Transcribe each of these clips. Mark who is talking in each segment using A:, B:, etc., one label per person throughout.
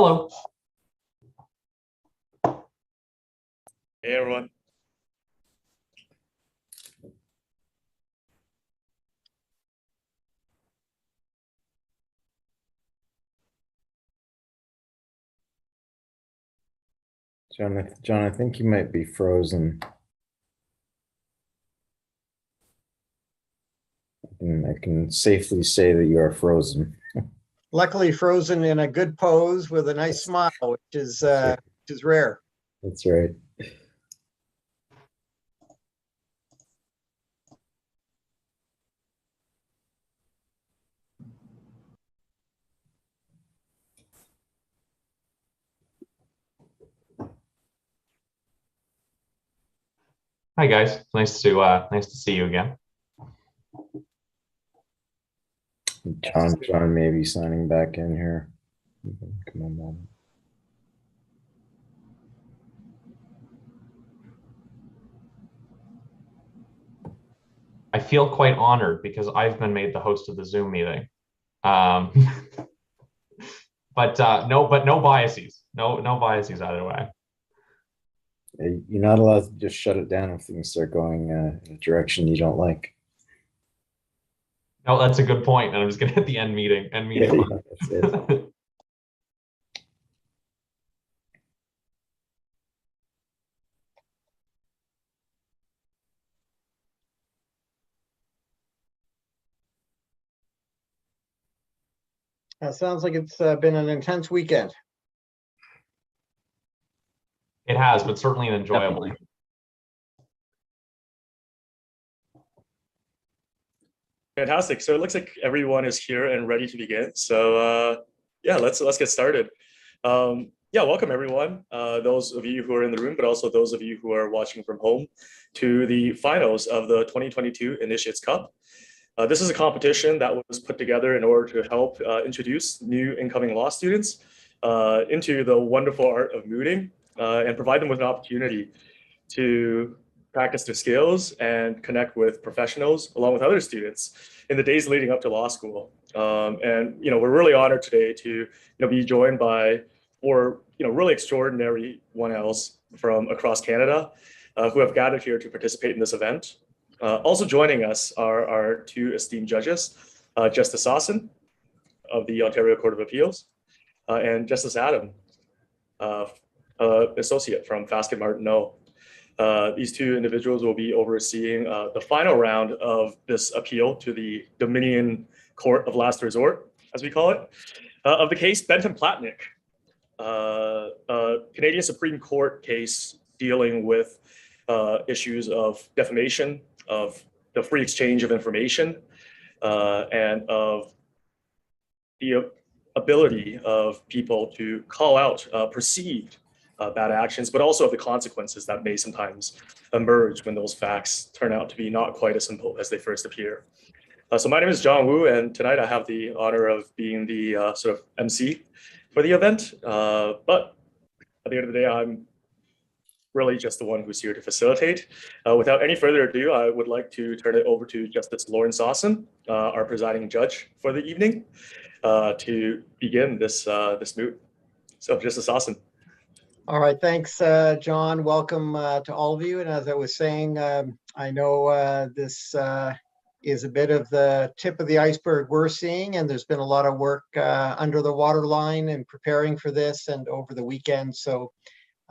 A: Hello.
B: Hey everyone.
C: John, I think you might be frozen. I can safely say that you are frozen.
D: Luckily frozen in a good pose with a nice smile, which is rare.
C: That's right.
A: Hi guys. Nice to see you again.
C: John may be signing back in here. Come on, Mom.
A: I feel quite honored because I've been made the host of the Zoom meeting. But no biases. No biases either way.
C: You're not allowed to just shut it down if things start going in a direction you don't like.
A: No, that's a good point. And I'm just gonna hit the end meeting.
C: Yeah, that's it.
D: Sounds like it's been an intense weekend.
A: It has, but certainly an enjoyable.
B: Definitely. Fantastic. So it looks like everyone is here and ready to begin. So yeah, let's get started. Yeah, welcome everyone. Those of you who are in the room, but also those of you who are watching from home, to the finals of the 2022 Initiates Cup. This is a competition that was put together in order to help introduce new incoming law students into the wonderful art of mooting and provide them with an opportunity to practice their skills and connect with professionals along with other students in the days leading up to law school. And we're really honored today to be joined by four really extraordinary 1Ls from across Canada who have gathered here to participate in this event. Also joining us are our two esteemed judges, Justice Sawson of the Ontario Court of Appeals and Justice Adam, associate from Fasken Martineau. These two individuals will be overseeing the final round of this appeal to the Dominion Court of Last Resort, as we call it, of the case Benton Platnick, a Canadian Supreme Court case dealing with issues of defamation, of the free exchange of information, and of the ability of people to call out perceived bad actions, but also of the consequences that may sometimes emerge when those facts turn out to be not quite as simple as they first appear. So my name is John Wu, and tonight I have the honor of being the sort of MC for the event. But at the end of the day, I'm really just the one who's here to facilitate. Without any further ado, I would like to turn it over to Justice Lauren Sawson, our presiding judge for the evening, to begin this moot. So Justice Sawson.
D: All right, thanks, John. Welcome to all of you. And as I was saying, I know this is a bit of the tip of the iceberg we're seeing, and there's been a lot of work under the waterline and preparing for this and over the weekend. So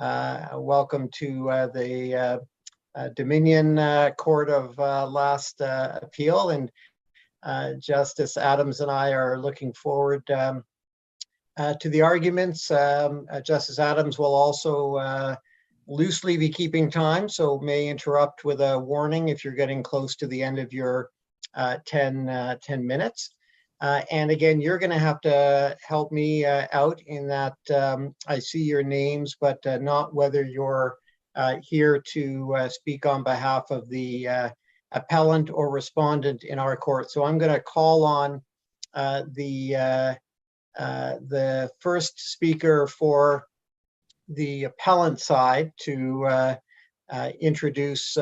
D: welcome to the Dominion Court of Last Appeal, and Justice Adams and I are looking forward to the arguments. Justice Adams will also loosely be keeping time, so may interrupt with a warning if you're getting close to the end of your 10 minutes. And again, you're going to have to help me out in that I see your names, but not whether you're here to speak on behalf of the appellant or respondent in our court. So I'm going to call on the first speaker for the appellant side to introduce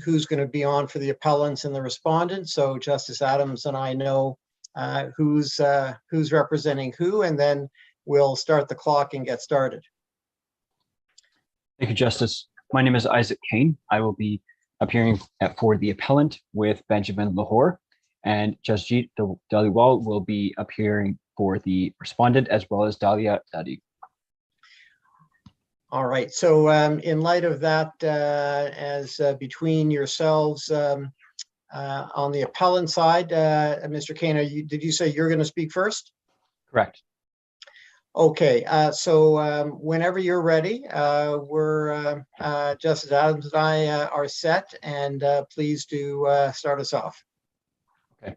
D: who's going to be on for the appellants and the respondents. So Justice Adams and I know who's representing who, and then we'll start the clock and get started.
E: Thank you, Justice. My name is Isaac Kane. I will be appearing for the appellant with Benjamin Lahore, and Jasjit Dhaliwal will be appearing for the respondent, as well as Dalia Dadi.
D: All right, so in light of that, as between yourselves on the appellant side, Mr. Kane, did you say you're going to speak first?
E: Correct.
D: Okay, so whenever you're ready, Justice Adams and I are set, and please do start us off.
E: Okay.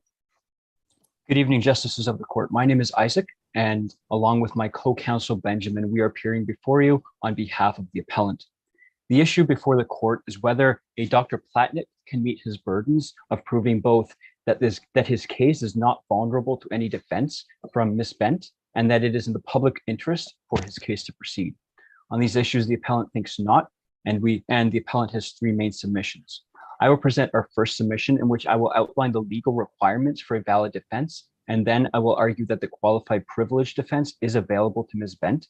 E: Good evening, Justices of the Court. My name is Isaac, and along with my co-counsel Benjamin, we are appearing before you on behalf of the appellant. The issue before the court is whether a Dr. Platnick can meet his burdens of proving both that his case is not vulnerable to any defense from Ms. Bent, and that it is in the public interest for his case to proceed. On these issues, the appellant thinks not, and the appellant has three main submissions. I will present our first submission, in which I will outline the legal requirements for a valid defense, and then I will argue that the qualified privilege defense is available to Ms. Bent.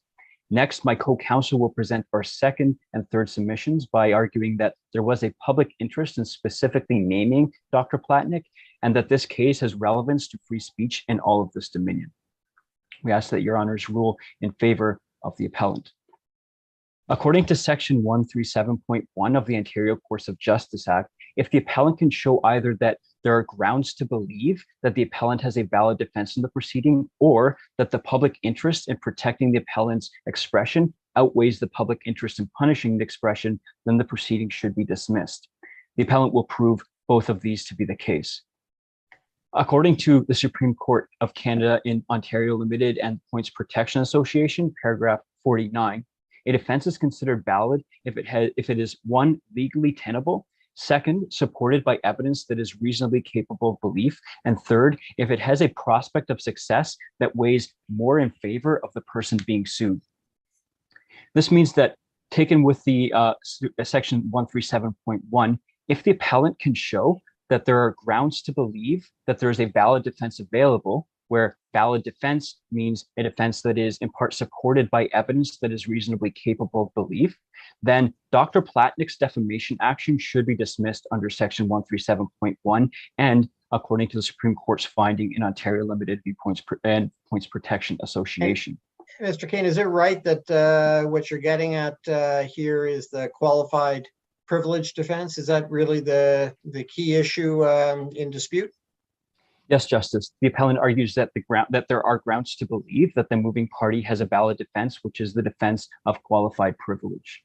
E: Next, my co-counsel will present our second and third submissions by arguing that there was a public interest in specifically naming Dr. Platnick, and that this case has relevance to free speech in all of this dominion. We ask that your honors rule in favor of the appellant. According to section 137.1 of the Ontario Courts of Justice Act, if the appellant can show either that there are grounds to believe that the appellant has a valid defense in the proceeding, or that the public interest in protecting the appellant's expression outweighs the public interest in punishing the expression, then the proceeding should be dismissed. The appellant will prove both of these to be the case. According to the Supreme Court of Canada in Ontario Limited and Points Protection Association, paragraph 49, a defense is considered valid if it is one, legally tenable, second, supported by evidence that is reasonably capable of belief, and third, if it has a prospect of success that weighs more in favor of the person being sued. This means that, taken with the section 137.1, if the appellant can show that there are grounds to believe that there is a valid defense available, where valid defense means a defense that is in part supported by evidence that is reasonably capable of belief, then Dr. Platnick's defamation action should be dismissed under section 137.1 and according to the Supreme Court's finding in Ontario Limited v. Points Protection Association.
D: Mr. Kane, is it right that what you're getting at here is the qualified privilege defense? Is that really the key issue in dispute?
E: Yes, Justice. The appellant argues that there are grounds to believe that the moving party has a valid defense, which is the defense of qualified privilege.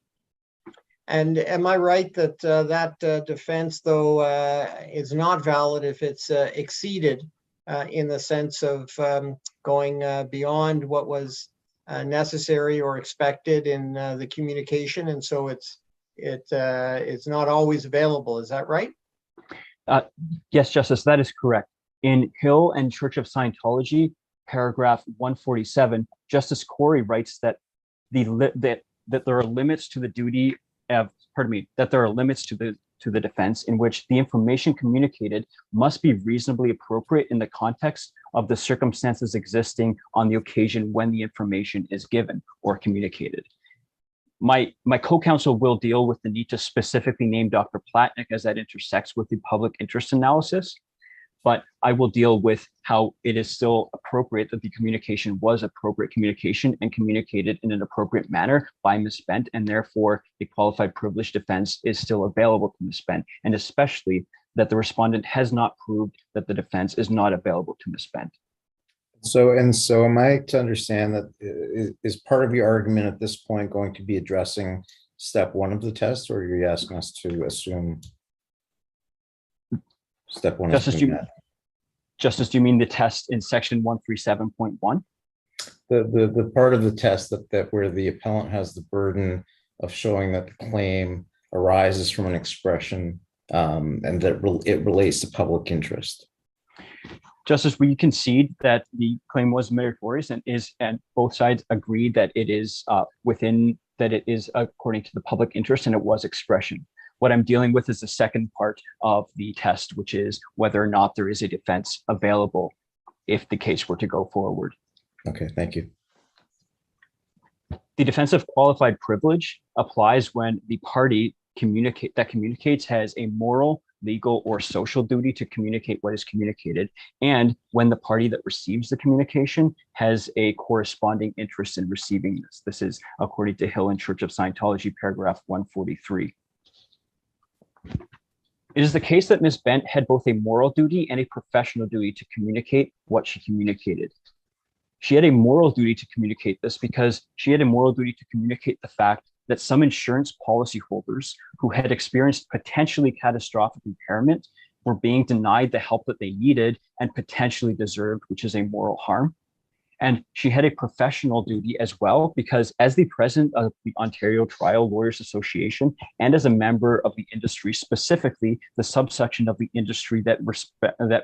D: And am I right that that defense, though, is not valid if it's exceeded in the sense of going beyond what was necessary or expected in the communication, and so it's not always available? Is that right?
E: Yes, Justice, that is correct. In Hill and Church of Scientology, paragraph 147, Justice Corey writes that that there are limits to the duty of, that there are limits to the defense in which the information communicated must be reasonably appropriate in the context of the circumstances existing on the occasion when the information is given or communicated. My co-counsel will deal with the need to specifically name Dr. Platnick as that intersects with the public interest analysis, but I will deal with how it is still appropriate that the communication was appropriate communication and communicated in an appropriate manner by Ms. Bent, and therefore a qualified privilege defense is still available to Ms. Bent, and especially that the respondent has not proved that the defense is not available to Ms. Bent.
C: So am I to understand that is part of your argument at this point going to be addressing step one of the test, or are you asking us to assume step one?
E: Justice, do you mean the test in section 137.1?
C: The part of the test that where the appellant has the burden of showing that the claim arises from an expression and that it relates to public interest.
E: Justice, we concede that the claim was meritorious and both sides agree that it is according to the public interest and it was expression. What I'm dealing with is the second part of the test, which is whether or not there is a defense available if the case were to go forward.
C: Okay, thank you.
E: The defense of qualified privilege applies when the party communicates has a moral, legal, or social duty to communicate what is communicated, and when the party that receives the communication has a corresponding interest in receiving this. This is according to Hill and Church of Scientology, paragraph 143. It is the case that Ms. Bent had both a moral duty and a professional duty to communicate what she communicated. She had a moral duty to communicate this because she had a moral duty to communicate the fact that some insurance policyholders who had experienced potentially catastrophic impairment were being denied the help that they needed and potentially deserved, which is a moral harm. And she had a professional duty as well, because as the president of the Ontario Trial Lawyers Association and as a member of the industry, specifically the subsection of the industry that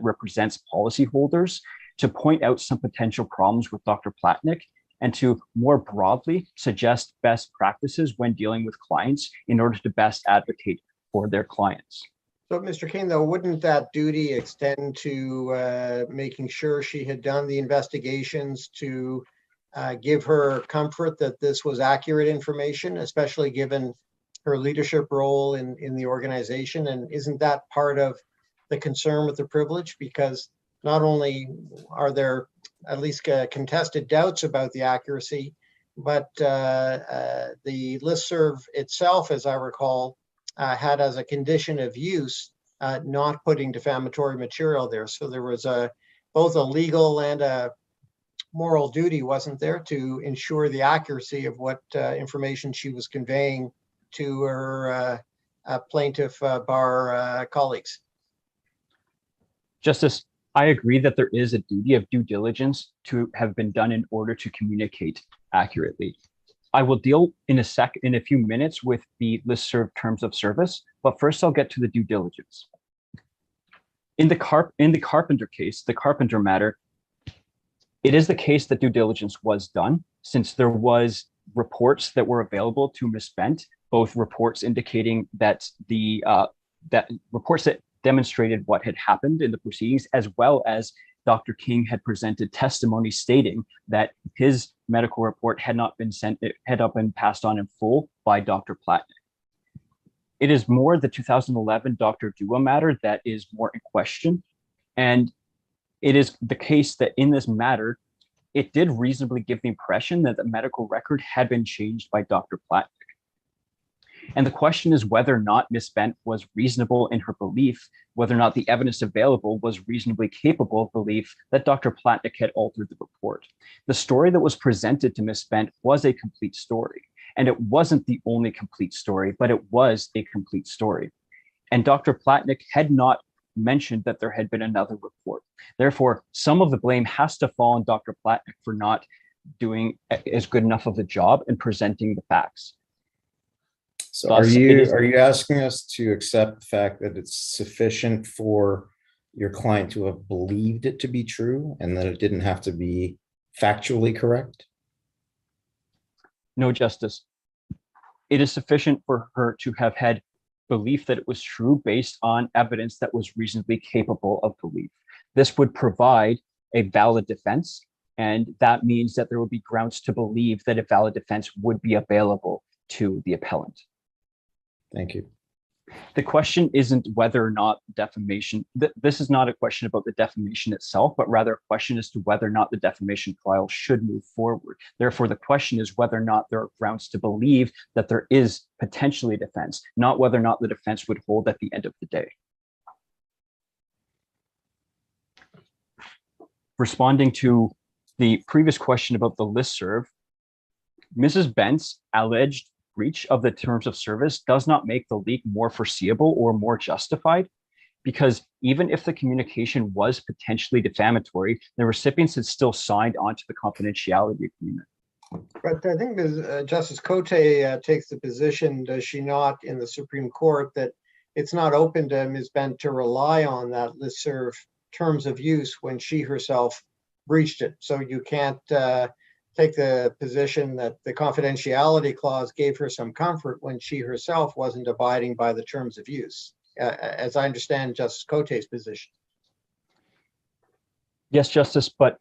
E: represents policyholders, to point out some potential problems with Dr. Platnick and to more broadly suggest best practices when dealing with clients in order to best advocate for their clients.
D: So, Mr. King, though, wouldn't that duty extend to making sure she had done the investigations to give her comfort that this was accurate information, especially given her leadership role in the organization? And isn't that part of the concern with the privilege? Because not only are there at least contested doubts about the accuracy, but the listserv itself, as I recall, had as a condition of use not putting defamatory material there. So there was both a legal and a moral duty, wasn't there, to ensure the accuracy of what information she was conveying to her plaintiff bar colleagues.
E: Justice, I agree that there is a duty of due diligence to have been done in order to communicate accurately. I will deal in a few minutes with the listserv terms of service, but first I'll get to the due diligence. In the Carpenter case, the Carpenter matter, it is the case that due diligence was done, since there was reports that were available to Ms. Bent, both reports indicating that reports that demonstrated what had happened in the proceedings, as well as Dr. King had presented testimony stating that his medical report had not been passed on in full by Dr. Platnick. It is more the 2011 Dr. Dua matter that is more in question. And it is the case that in this matter, it did reasonably give the impression that the medical record had been changed by Dr. Platnick. And the question is whether or not Ms. Bent was reasonable in her belief, whether or not the evidence available was reasonably capable of belief that Dr. Platnick had altered the report. The story that was presented to Ms. Bent was a complete story. And it wasn't the only complete story, but it was a complete story. And Dr. Platnick had not mentioned that there had been another report. Therefore, some of the blame has to fall on Dr. Platnick for not doing as good enough of a job in presenting the facts.
C: So
E: Thus,
C: are you asking us to accept the fact that it's sufficient for your client to have believed it to be true and that it didn't have to be factually correct?
E: No, Justice. It is sufficient for her to have had belief that it was true based on evidence that was reasonably capable of belief. This would provide a valid defense, and that means that there would be grounds to believe that a valid defense would be available to the appellant.
C: Thank you.
E: The question isn't whether or not defamation, this is not a question about the defamation itself, but rather a question as to whether or not the defamation trial should move forward. Therefore, the question is whether or not there are grounds to believe that there is potentially defense, not whether or not the defense would hold at the end of the day. Responding to the previous question about the listserv, Mrs. Bent's alleged breach of the terms of service does not make the leak more foreseeable or more justified, because even if the communication was potentially defamatory, the recipients had still signed onto the confidentiality agreement.
D: But I think Justice Cote takes the position, does she not, in the Supreme Court, that it's not open to Ms. Bent to rely on that listserv terms of use when she herself breached it. So you can't take the position that the confidentiality clause gave her some comfort when she herself wasn't abiding by the terms of use, as I understand Justice Cote's position.
E: Yes, Justice, but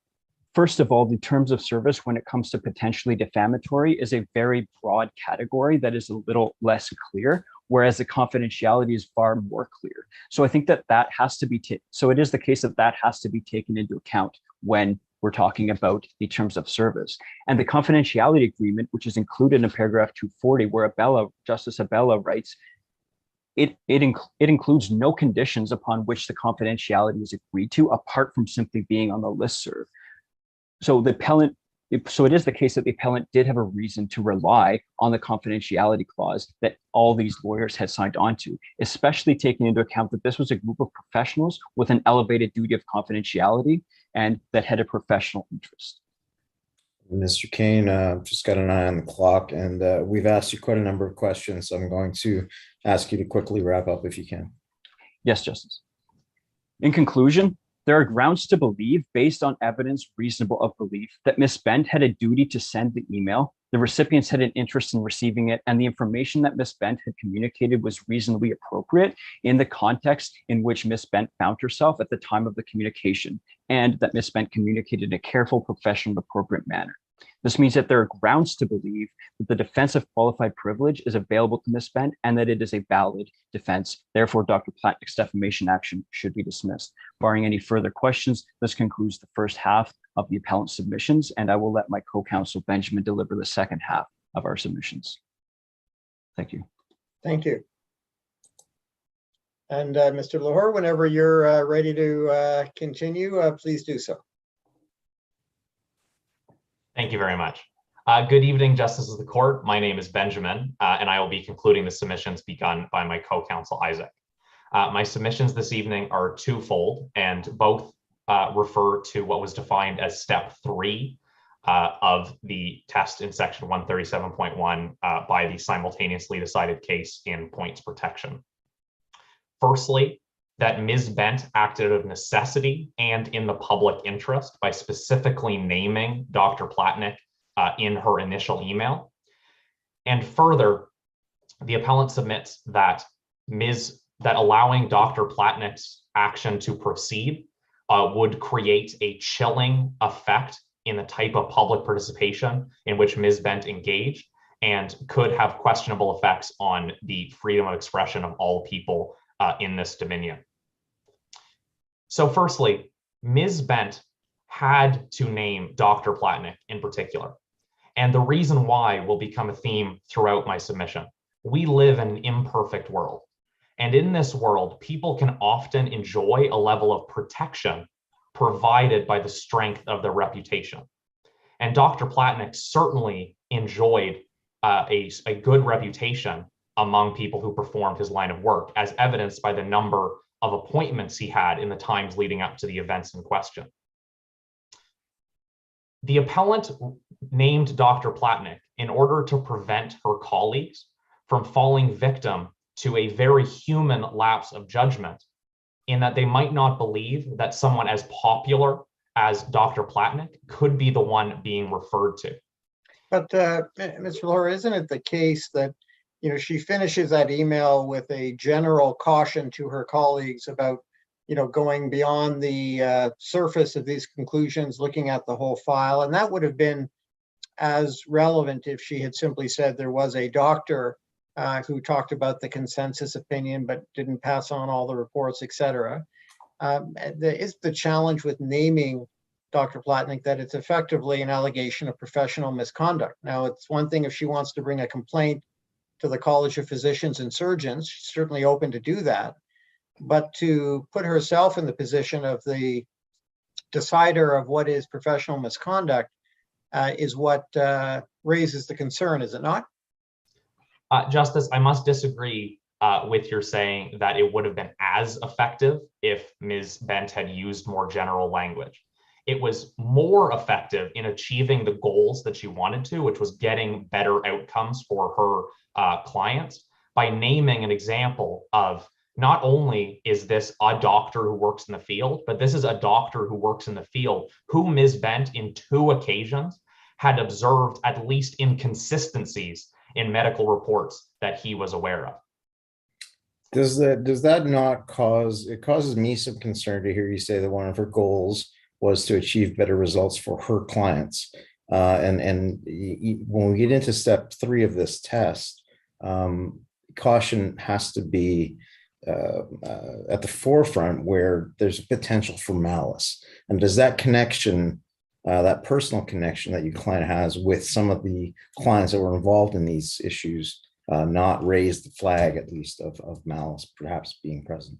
E: First of all, the terms of service when it comes to potentially defamatory is a very broad category that is a little less clear, whereas the confidentiality is far more clear. So I think that has to be so it is the case that has to be taken into account when we're talking about the terms of service. And the confidentiality agreement, which is included in paragraph 240, where Justice Abella writes, it includes no conditions upon which the confidentiality is agreed to, apart from simply being on the listserv. So it is the case that the appellant did have a reason to rely on the confidentiality clause that all these lawyers had signed on to, especially taking into account that this was a group of professionals with an elevated duty of confidentiality and that had a professional interest.
C: Mr. Kane, just got an eye on the clock, and we've asked you quite a number of questions. So I'm going to ask you to quickly wrap up if you can.
E: Yes, Justice. In conclusion, there are grounds to believe, based on evidence reasonable of belief, that Ms. Bent had a duty to send the email, the recipients had an interest in receiving it, and the information that Ms. Bent had communicated was reasonably appropriate in the context in which Ms. Bent found herself at the time of the communication, and that Ms. Bent communicated in a careful, professional, and appropriate manner. This means that there are grounds to believe that the defense of qualified privilege is available to Ms. Bent and that it is a valid defense. Therefore, Dr. Plotnick's defamation action should be dismissed. Barring any further questions, this concludes the first half of the appellant submissions, and I will let my co-counsel Benjamin deliver the second half of our submissions. Thank you.
D: Thank you. And Mr. Lahore, whenever you're ready to continue, please do so.
A: Thank you very much. Good evening, Justices of the Court. My name is Benjamin, and I will be concluding the submissions begun by my co-counsel, Isaac. My submissions this evening are twofold, and both refer to what was defined as step 3 of the test in section 137.1 by the simultaneously decided case in points protection. Firstly, that Ms. Bent acted out of necessity and in the public interest by specifically naming Dr. Plotnick in her initial email. And further, the appellant submits that allowing Dr. Plotnick's action to proceed would create a chilling effect in the type of public participation in which Ms. Bent engaged, and could have questionable effects on the freedom of expression of all people in this dominion. So firstly, Ms. Bent had to name Dr. Plotnick in particular. And the reason why will become a theme throughout my submission. We live in an imperfect world. And in this world, people can often enjoy a level of protection provided by the strength of their reputation. And Dr. Plotnick certainly enjoyed a good reputation among people who performed his line of work, as evidenced by the number of appointments he had in the times leading up to the events in question. The appellant named Dr. Plotnick in order to prevent her colleagues from falling victim to a very human lapse of judgment, in that they might not believe that someone as popular as Dr. Plotnick could be the one being referred to.
D: But Mr. Lahore, isn't it the case that she finishes that email with a general caution to her colleagues about, going beyond the surface of these conclusions, looking at the whole file. And that would have been as relevant if she had simply said there was a doctor who talked about the consensus opinion, but didn't pass on all the reports, et cetera. Is the challenge with naming Dr. Plotnick that it's effectively an allegation of professional misconduct. Now, it's one thing if she wants to bring a complaint to the College of Physicians and Surgeons, she's certainly open to do that. But to put herself in the position of the decider of what is professional misconduct is what raises the concern, is it not?
A: Justice, I must disagree with your saying that it would have been as effective if Ms. Bent had used more general language. It was more effective in achieving the goals that she wanted to, which was getting better outcomes for her clients, by naming an example of not only is this a doctor who works in the field, but this is a doctor who works in the field who Ms. Bent in 2 occasions had observed at least inconsistencies in medical reports that he was aware of.
C: Does that not cause, it causes me some concern to hear you say that one of her goals was to achieve better results for her clients. When we get into step 3 of this test, caution has to be at the forefront where there's a potential for malice. And does that connection, that personal connection that your client has with some of the clients that were involved in these issues, not raise the flag, at least, of malice perhaps being present?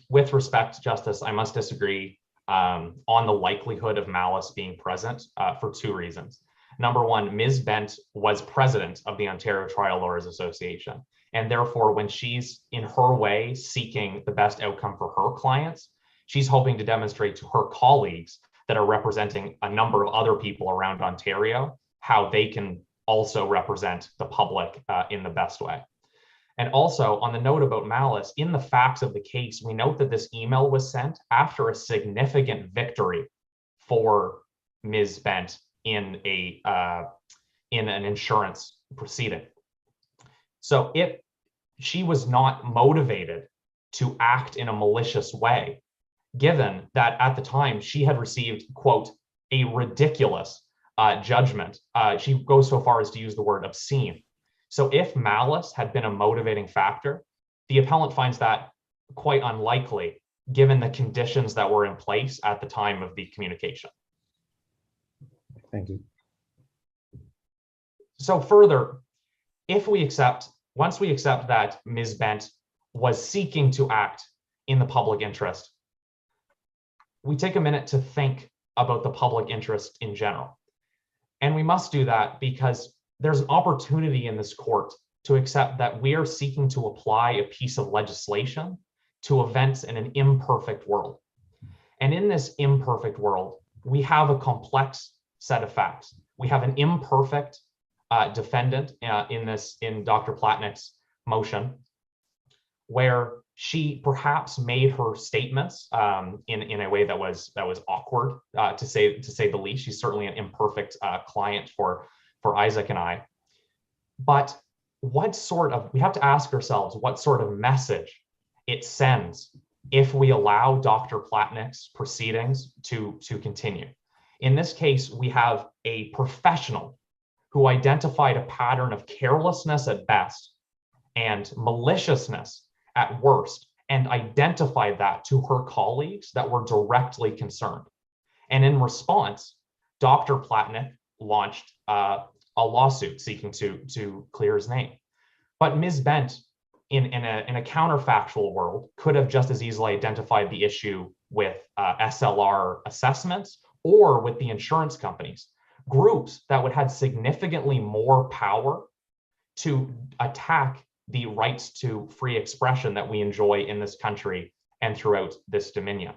A: With respect, Justice, I must disagree on the likelihood of malice being present for 2 reasons. Number one, Ms. Bent was president of the Ontario Trial Lawyers Association. And therefore, when she's in her way seeking the best outcome for her clients, she's hoping to demonstrate to her colleagues that are representing a number of other people around Ontario how they can also represent the public in the best way. And also, on the note about malice, in the facts of the case, we note that this email was sent after a significant victory for Ms. Bent in an insurance proceeding. So if she was not motivated to act in a malicious way, given that at the time she had received, quote, a ridiculous judgment. She goes so far as to use the word obscene. So if malice had been a motivating factor, the appellant finds that quite unlikely, given the conditions that were in place at the time of the communication.
C: Thank you.
A: So further, once we accept that Ms. Bent was seeking to act in the public interest, we take a minute to think about the public interest in general. And we must do that because there's an opportunity in this court to accept that we are seeking to apply a piece of legislation to events in an imperfect world. And in this imperfect world, we have a complex set of facts. We have an imperfect defendant in Dr. Platnick's motion, where she perhaps made her statements in a way that was awkward, to say the least. She's certainly an imperfect client for Isaac and I. But we have to ask ourselves what sort of message it sends if we allow Dr. Platnick's proceedings to continue. In this case, we have a professional who identified a pattern of carelessness at best and maliciousness at worst, and identified that to her colleagues that were directly concerned. And in response, Dr. Platnick launched a lawsuit seeking to clear his name. But Ms. Bent, in a counterfactual world, could have just as easily identified the issue with SLR assessments or with the insurance companies, groups that would have significantly more power to attack the rights to free expression that we enjoy in this country and throughout this dominion.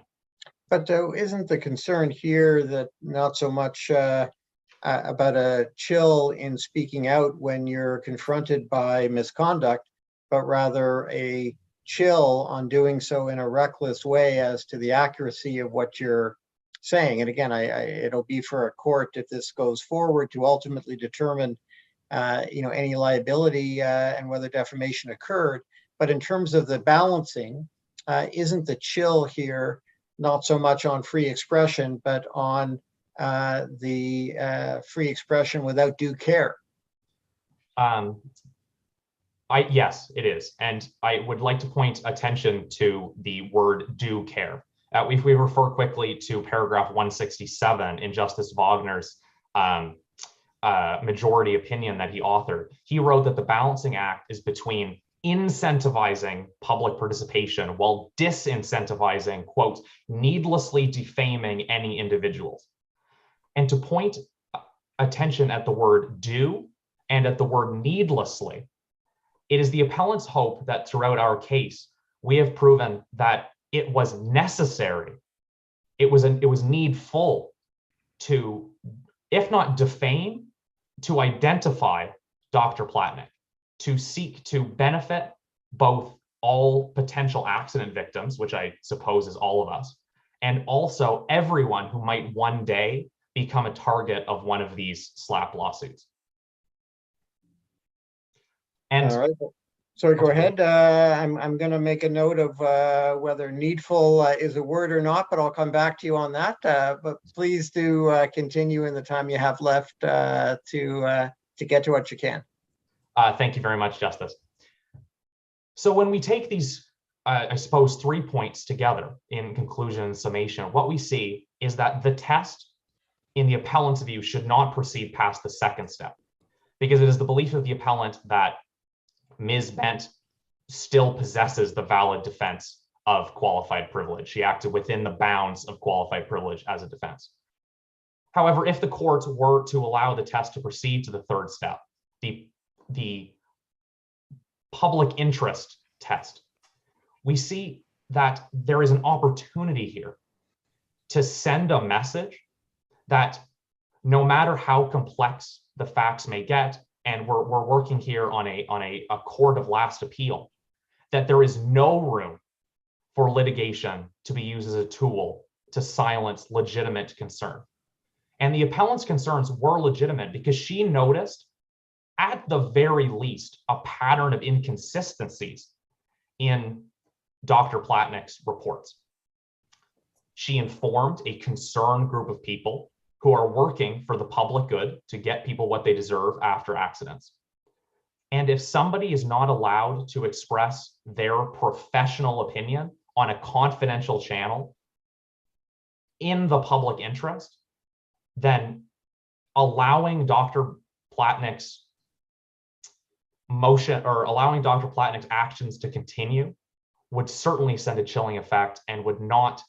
D: But isn't the concern here that not so much about a chill in speaking out when you're confronted by misconduct, but rather a chill on doing so in a reckless way as to the accuracy of what you're saying? And again, it'll be for a court, if this goes forward, to ultimately determine any liability and whether defamation occurred. But in terms of the balancing, isn't the chill here not so much on free expression, but on the free expression without due care?
A: Yes, it is. And I would like to point attention to the word due care. If we refer quickly to paragraph 167 in Justice Wagner's majority opinion that he authored, he wrote that the balancing act is between incentivizing public participation while disincentivizing, quote, needlessly defaming any individuals. And to point attention at the word due and at the word needlessly, it is the appellant's hope that throughout our case, we have proven that it was necessary, it was needful to, if not defame, to identify Dr. Platnick, to seek to benefit both all potential accident victims, which I suppose is all of us, and also everyone who might one day become a target of one of these SLAPP lawsuits. And
D: All right. Sorry, go ahead. I'm going to make a note of whether needful is a word or not, but I'll come back to you on that. But please do continue in the time you have left to get to what you can.
A: Thank you very much, Justice. So when we take these, I suppose, 3 points together in conclusion and summation, what we see is that the test in the appellant's view should not proceed past the second step, because it is the belief of the appellant that Ms. Bent still possesses the valid defense of qualified privilege. She acted within the bounds of qualified privilege as a defense. However, if the court were to allow the test to proceed to the third step, the public interest test, we see that there is an opportunity here to send a message that no matter how complex the facts may get, and we're working here on a court of last appeal, that there is no room for litigation to be used as a tool to silence legitimate concern. And the appellant's concerns were legitimate because she noticed, at the very least, a pattern of inconsistencies in Dr. Platnick's reports. She informed a concerned group of people who are working for the public good to get people what they deserve after accidents. And if somebody is not allowed to express their professional opinion on a confidential channel in the public interest, then allowing Dr. Platnick's motion or allowing Dr. Platnick's actions to continue would certainly send a chilling effect and would not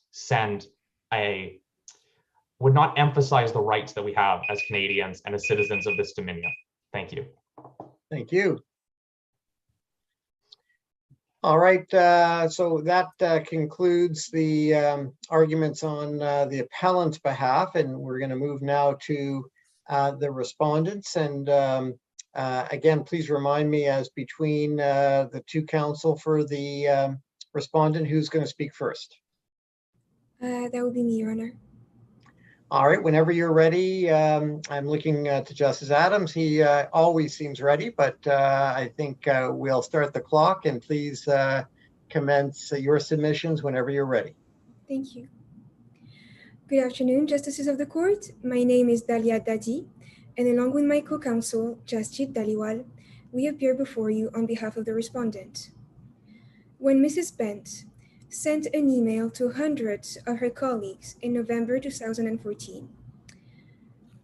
A: emphasize the rights that we have as Canadians and as citizens of this Dominion. Thank you.
D: Thank you. All right, so that concludes the arguments on the appellant's behalf, and we're going to move now to the respondents. And again, please remind me, as between the two counsel for the respondent, who's going to speak first?
F: That would be me, Your Honor.
D: All right, whenever you're ready. I'm looking to Justice Adams. He always seems ready, but I think we'll start the clock, and please commence your submissions whenever you're ready.
F: Thank you. Good afternoon, Justices of the Court. My name is Dalia Dadi, and along with my co-counsel, Jasjit Daliwal, we appear before you on behalf of the respondent. When Mrs. Bent sent an email to hundreds of her colleagues in November 2014,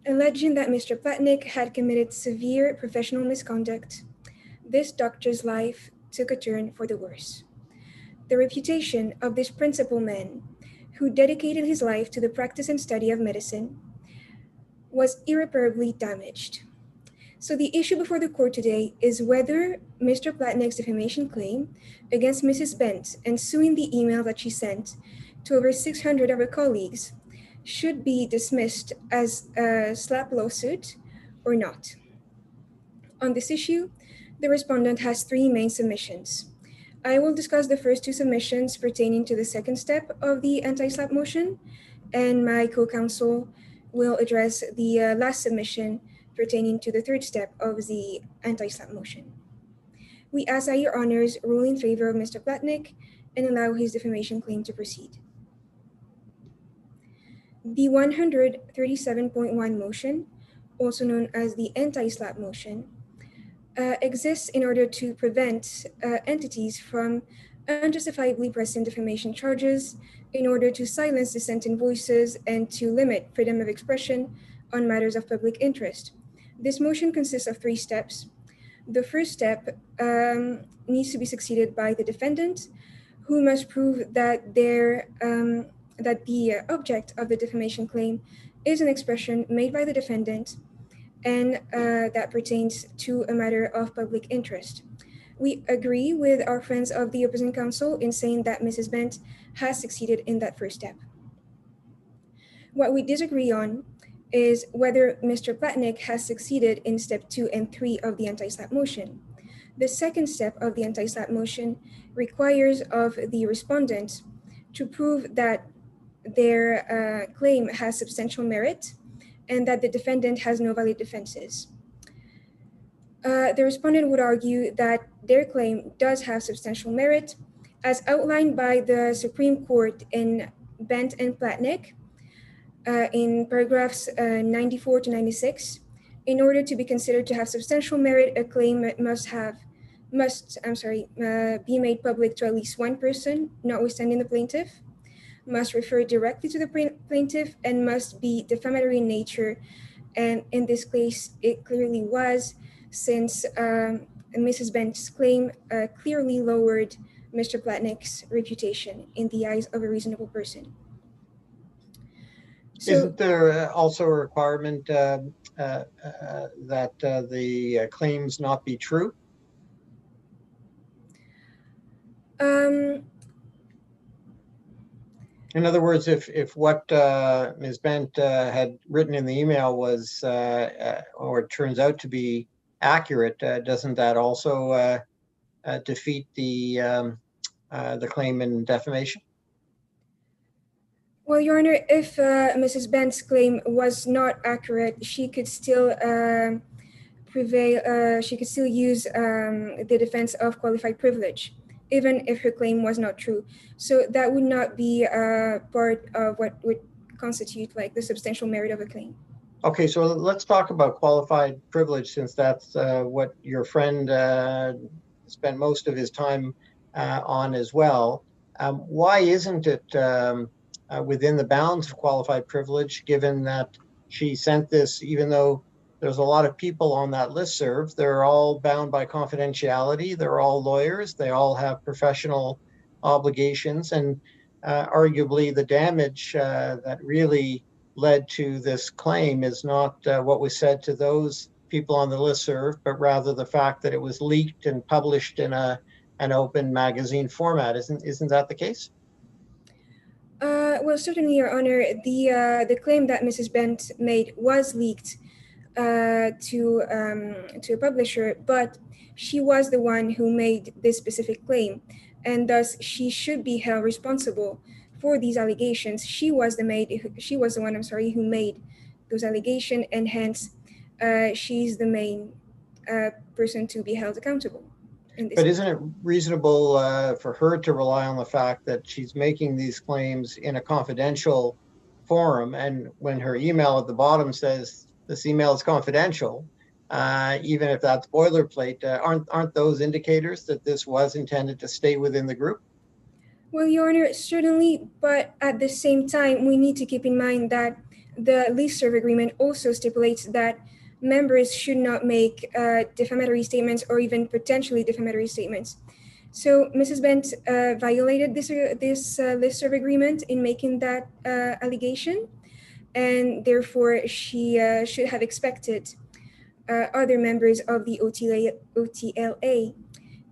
F: alleging that Mr. Platnick had committed severe professional misconduct, this doctor's life took a turn for the worse. The reputation of this principal man, who dedicated his life to the practice and study of medicine, was irreparably damaged. So the issue before the court today is whether Mr. Platnick's defamation claim against Mrs. Bent ensuing the email that she sent to over 600 of her colleagues should be dismissed as a SLAPP lawsuit or not. On this issue, the respondent has three main submissions. I will discuss the first two submissions pertaining to the second step of the anti-SLAPP motion, and my co-counsel will address the last submission pertaining to the third step of the anti-SLAPP motion. We ask that your honors rule in favor of Mr. Platnick and allow his defamation claim to proceed. The 137.1 motion, also known as the anti-SLAPP motion, exists in order to prevent entities from unjustifiably pressing defamation charges, in order to silence dissenting voices, and to limit freedom of expression on matters of public interest. This motion consists of three steps. The first step needs to be succeeded by the defendant, who must prove that the object of the defamation claim is an expression made by the defendant and that pertains to a matter of public interest. We agree with our friends of the opposing counsel in saying that Mrs. Bent has succeeded in that first step. What we disagree on is whether Mr. Platnick has succeeded in step 2 and 3 of the anti-SLAPP motion. The second step of the anti-SLAPP motion requires of the respondent to prove that their claim has substantial merit and that the defendant has no valid defenses. The respondent would argue that their claim does have substantial merit, as outlined by the Supreme Court in Bent and Platnick in paragraphs 94 to 96. In order to be considered to have substantial merit, a claim must be made public to at least one person, notwithstanding the plaintiff, must refer directly to the plaintiff, and must be defamatory in nature. And in this case, it clearly was, since Mrs. Bent's claim clearly lowered Mr. Platnick's reputation in the eyes of a reasonable person. So,
D: isn't there also a requirement that the claims not be true? In other words, if what Ms. Bent had written in the email was, or it turns out to be accurate, doesn't that also defeat the claim in defamation?
F: Well, Your Honor, if Mrs. Bent's claim was not accurate, she could still prevail. She could still use the defense of qualified privilege, even if her claim was not true. So that would not be part of what would constitute like the substantial merit of a claim.
D: Okay, so let's talk about qualified privilege, since that's what your friend spent most of his time on as well. Why isn't it within the bounds of qualified privilege, given that she sent this, even though there's a lot of people on that listserv, they're all bound by confidentiality, they're all lawyers, they all have professional obligations, and arguably the damage that really led to this claim is not what was said to those people on the listserv, but rather the fact that it was leaked and published in an open magazine format. Isn't that the case?
F: Well, certainly, Your Honor, the claim that Mrs. Bent made was leaked to a publisher, but she was the one who made this specific claim, and thus she should be held responsible for these allegations. She was the one, who made those allegations, and hence she's the main person to be held accountable.
D: But isn't it reasonable for her to rely on the fact that she's making these claims in a confidential forum, and when her email at the bottom says this email is confidential, even if that's boilerplate, aren't those indicators that this was intended to stay within the group?
F: Well, Your Honor, certainly, but at the same time, we need to keep in mind that the listserv agreement also stipulates that members should not make defamatory statements or even potentially defamatory statements. So Mrs. Bent violated this listserv agreement in making that allegation, and therefore she should have expected other members of the OTLA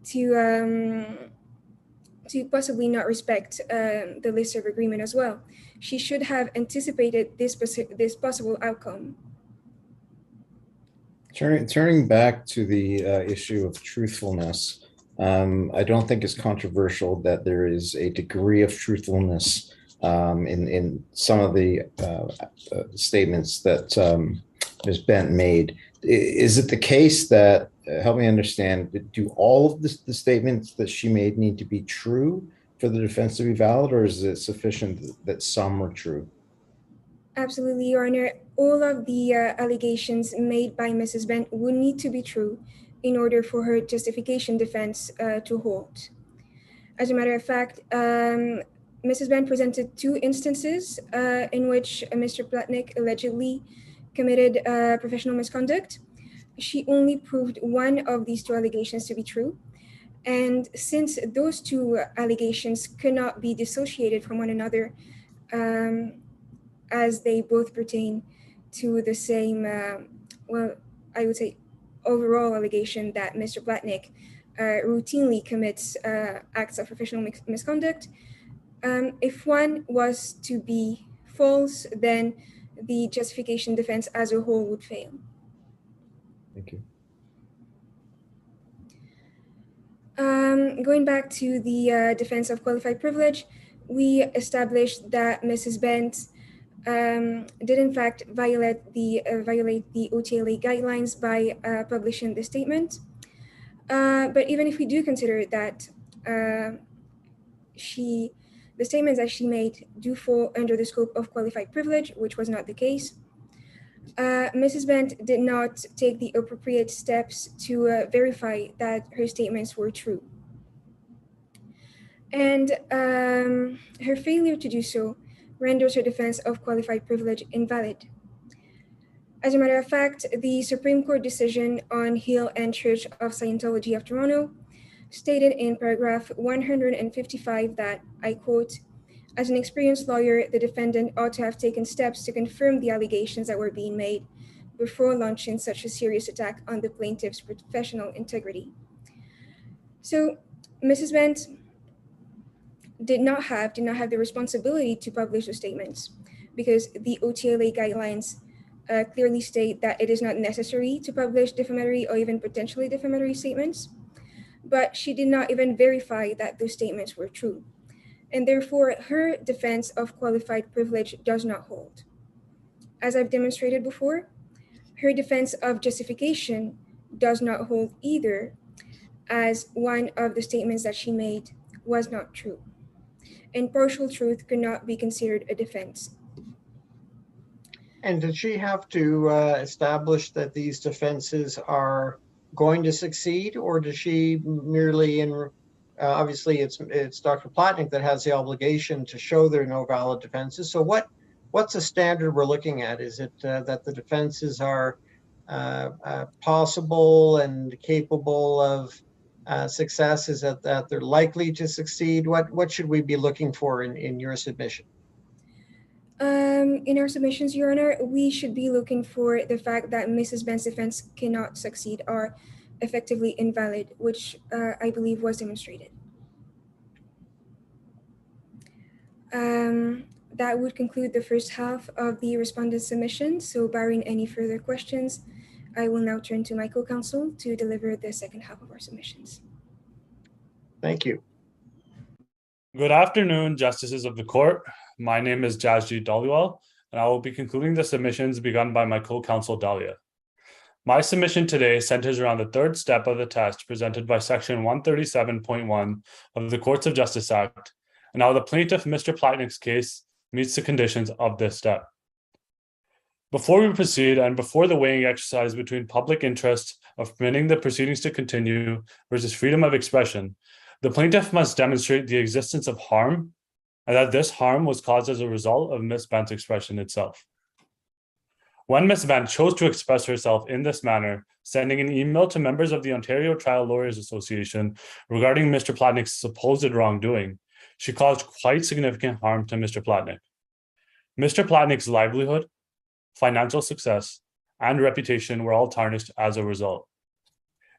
F: to possibly not respect the listserv agreement as well. She should have anticipated this possible outcome.
C: Turning back to the issue of truthfulness, I don't think it's controversial that there is a degree of truthfulness in some of the statements that Ms. Bent made. Is it the case that, help me understand, do all of the statements that she made need to be true for the defense to be valid, or is it sufficient that some are true?
F: Absolutely, Your Honor. All of the allegations made by Mrs. Bent would need to be true in order for her justification defense to hold. As a matter of fact, Mrs. Bent presented two instances in which Mr. Platnick allegedly committed professional misconduct. She only proved one of these two allegations to be true. And since those two allegations could not be dissociated from one another, as they both pertain to the same, I would say, overall allegation that Mr. Platnick routinely commits acts of professional misconduct. If one was to be false, then the justification defense as a whole would fail.
C: Thank you.
F: Going back to the defense of qualified privilege, we established that Mrs. Bent did in fact violate the OTLA guidelines by publishing the statement. But even if we do consider that the statements that she made do fall under the scope of qualified privilege, which was not the case, Mrs. Bent did not take the appropriate steps to verify that her statements were true. And her failure to do so renders her defense of qualified privilege invalid. As a matter of fact, the Supreme Court decision on Hill and Church of Scientology of Toronto stated in paragraph 155 that, I quote, "As an experienced lawyer, the defendant ought to have taken steps to confirm the allegations that were being made before launching such a serious attack on the plaintiff's professional integrity." So Mrs. Bent did not have the responsibility to publish the statements because the OTLA guidelines clearly state that it is not necessary to publish defamatory or even potentially defamatory statements, but she did not even verify that those statements were true. And therefore, her defense of qualified privilege does not hold. As I've demonstrated before, her defense of justification does not hold either, as one of the statements that she made was not true. And partial truth could not be considered a defense.
D: And did she have to establish that these defenses are going to succeed, or does she merely, obviously it's Dr. Plotnick that has the obligation to show there are no valid defenses. So what's the standard we're looking at? Is it that the defenses are possible and capable of success? Is it that they're likely to succeed? What should we be looking for in your submission?
F: In our submissions, Your Honor, we should be looking for the fact that Mrs. Bent's defense cannot succeed or effectively invalid, which I believe was demonstrated. That would conclude the first half of the respondent submission. So barring any further questions, I will now turn to my co-counsel to deliver the second half of our submissions.
D: Thank you.
G: Good afternoon, Justices of the Court. My name is Jasjit Dhaliwal, and I will be concluding the submissions begun by my co-counsel Dalia. My submission today centers around the third step of the test presented by Section 137.1 of the Courts of Justice Act, and how the plaintiff, Mr. Plotnick's case, meets the conditions of this step. Before we proceed, and before the weighing exercise between public interest of permitting the proceedings to continue versus freedom of expression, the plaintiff must demonstrate the existence of harm and that this harm was caused as a result of Ms. Bent's expression itself. When Ms. Bent chose to express herself in this manner, sending an email to members of the Ontario Trial Lawyers Association regarding Mr. Plotnick's supposed wrongdoing, she caused quite significant harm to Mr. Plotnick. Mr. Plotnick's livelihood, financial success, and reputation were all tarnished as a result.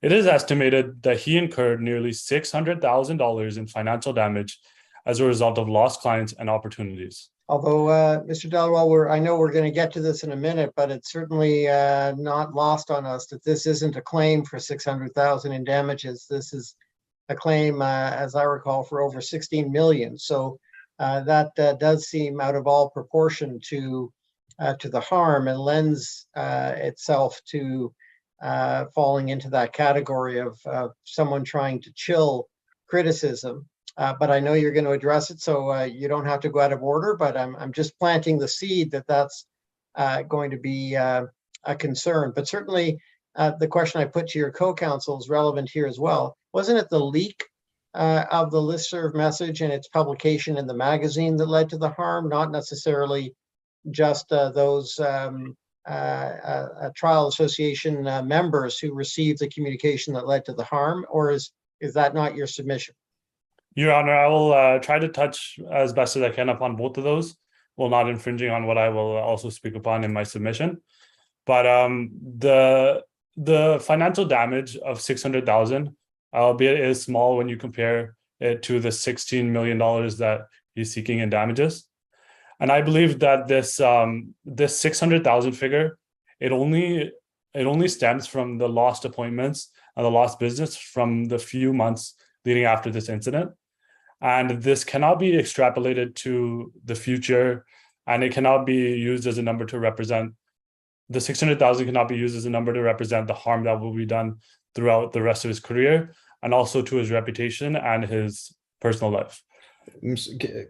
G: It is estimated that he incurred nearly $600,000 in financial damage as a result of lost clients and opportunities.
D: Although, Mr. Dhaliwal, I know we're going to get to this in a minute, but it's certainly not lost on us that this isn't a claim for $600,000 in damages. This is a claim, as I recall, for over $16 million. So that does seem out of all proportion to the harm, and lends itself to falling into that category of someone trying to chill criticism. But I know you're going to address it, so you don't have to go out of order, but I'm just planting the seed that that's going to be a concern. But certainly the question I put to your co-counsel is relevant here as well. Wasn't it the leak of the listserv message and its publication in the magazine that led to the harm, not necessarily just those trial association members who received the communication that led to the harm? Or is that not your submission?
G: Your Honor, I will try to touch as best as I can upon both of those, while not infringing on what I will also speak upon in my submission. But the financial damage of $600,000, albeit is small when you compare it to the $16 million that he's seeking in damages. And I believe that this $600,000 figure, it only stems from the lost appointments and the lost business from the few months leading after this incident. And this cannot be extrapolated to the future and it cannot be used as a number to represent the 600,000 cannot be used as a number to represent the harm that will be done throughout the rest of his career and also to his reputation and his personal life.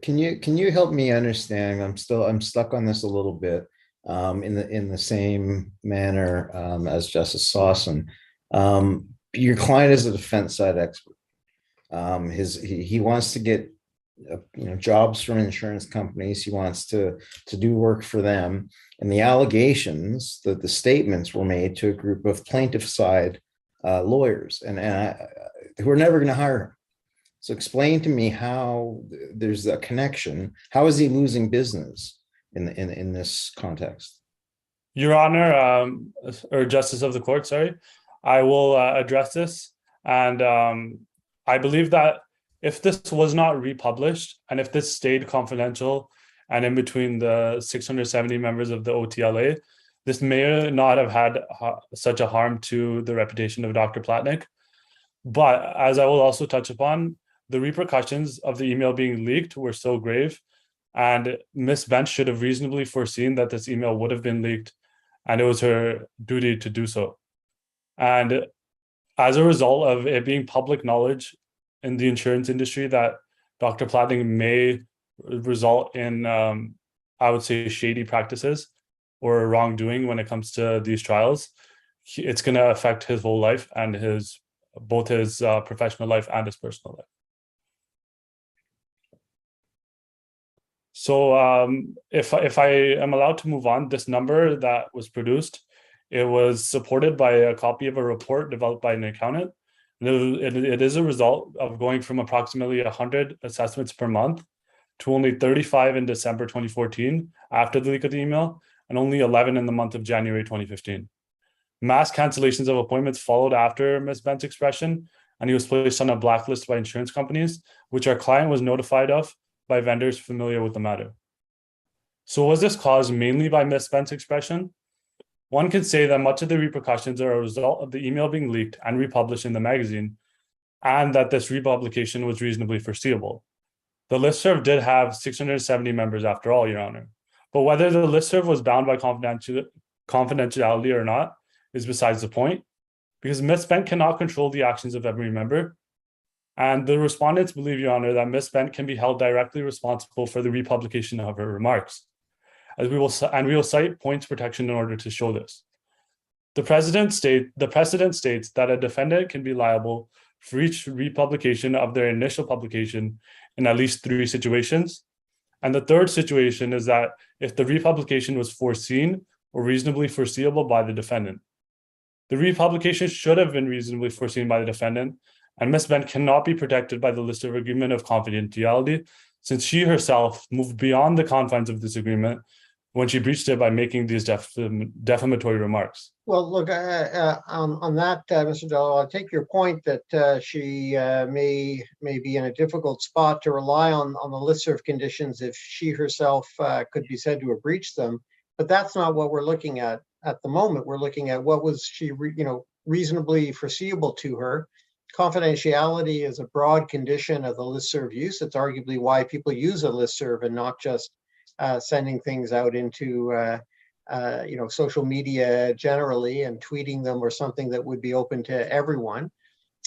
C: Can you help me understand? I'm stuck on this a little bit, in the same manner as Justice Sawson. Your client is a defense side expert. He wants to get jobs from insurance companies. He wants to do work for them. And the allegations, that the statements were made to a group of plaintiff side lawyers, and who are never going to hire him. So explain to me how there's a connection. How is he losing business in this context?
G: Your Honor, or Justice of the Court, sorry, I will address this. And I believe that if this was not republished and if this stayed confidential and in between the 670 members of the OTLA, this may not have had such a harm to the reputation of Dr. Platnick. But as I will also touch upon, the repercussions of the email being leaked were so grave, and Ms. Bench should have reasonably foreseen that this email would have been leaked, and it was her duty to do so. And as a result of it being public knowledge in the insurance industry that Dr. Platnick may result in, I would say, shady practices or wrongdoing when it comes to these trials, it's going to affect his whole life and both his professional life and his personal life. So if I am allowed to move on, this number that was produced, it was supported by a copy of a report developed by an accountant. It is a result of going from approximately 100 assessments per month to only 35 in December 2014 after the leak of the email, and only 11 in the month of January 2015. Mass cancellations of appointments followed after Ms. Bent's expression, and he was placed on a blacklist by insurance companies, which our client was notified of by vendors familiar with the matter. So was this caused mainly by Ms. Bent's expression? One could say that much of the repercussions are a result of the email being leaked and republished in the magazine, and that this republication was reasonably foreseeable. The listserv did have 670 members after all, Your Honor. But whether the listserv was bound by confidentiality or not is besides the point, because Ms. Bent cannot control the actions of every member. And the respondents believe, Your Honor, that Ms. Bent can be held directly responsible for the republication of her remarks. We will cite points protection in order to show this. The precedent states that a defendant can be liable for each republication of their initial publication in at least 3 situations. And the third situation is that if the republication was foreseen or reasonably foreseeable by the defendant. The republication should have been reasonably foreseen by the defendant, and Ms. Bent cannot be protected by the listserv agreement of confidentiality, since she herself moved beyond the confines of this agreement when she breached it by making these defamatory remarks.
D: Well, look, on that, Mr. Dello, I take your point that she may be in a difficult spot to rely on the listserv conditions if she herself could be said to have breached them. But that's not what we're looking at the moment. We're looking at what was she, reasonably foreseeable to her. Confidentiality is a broad condition of the listserv use. It's arguably why people use a listserv and not just sending things out into social media generally and tweeting them or something that would be open to everyone.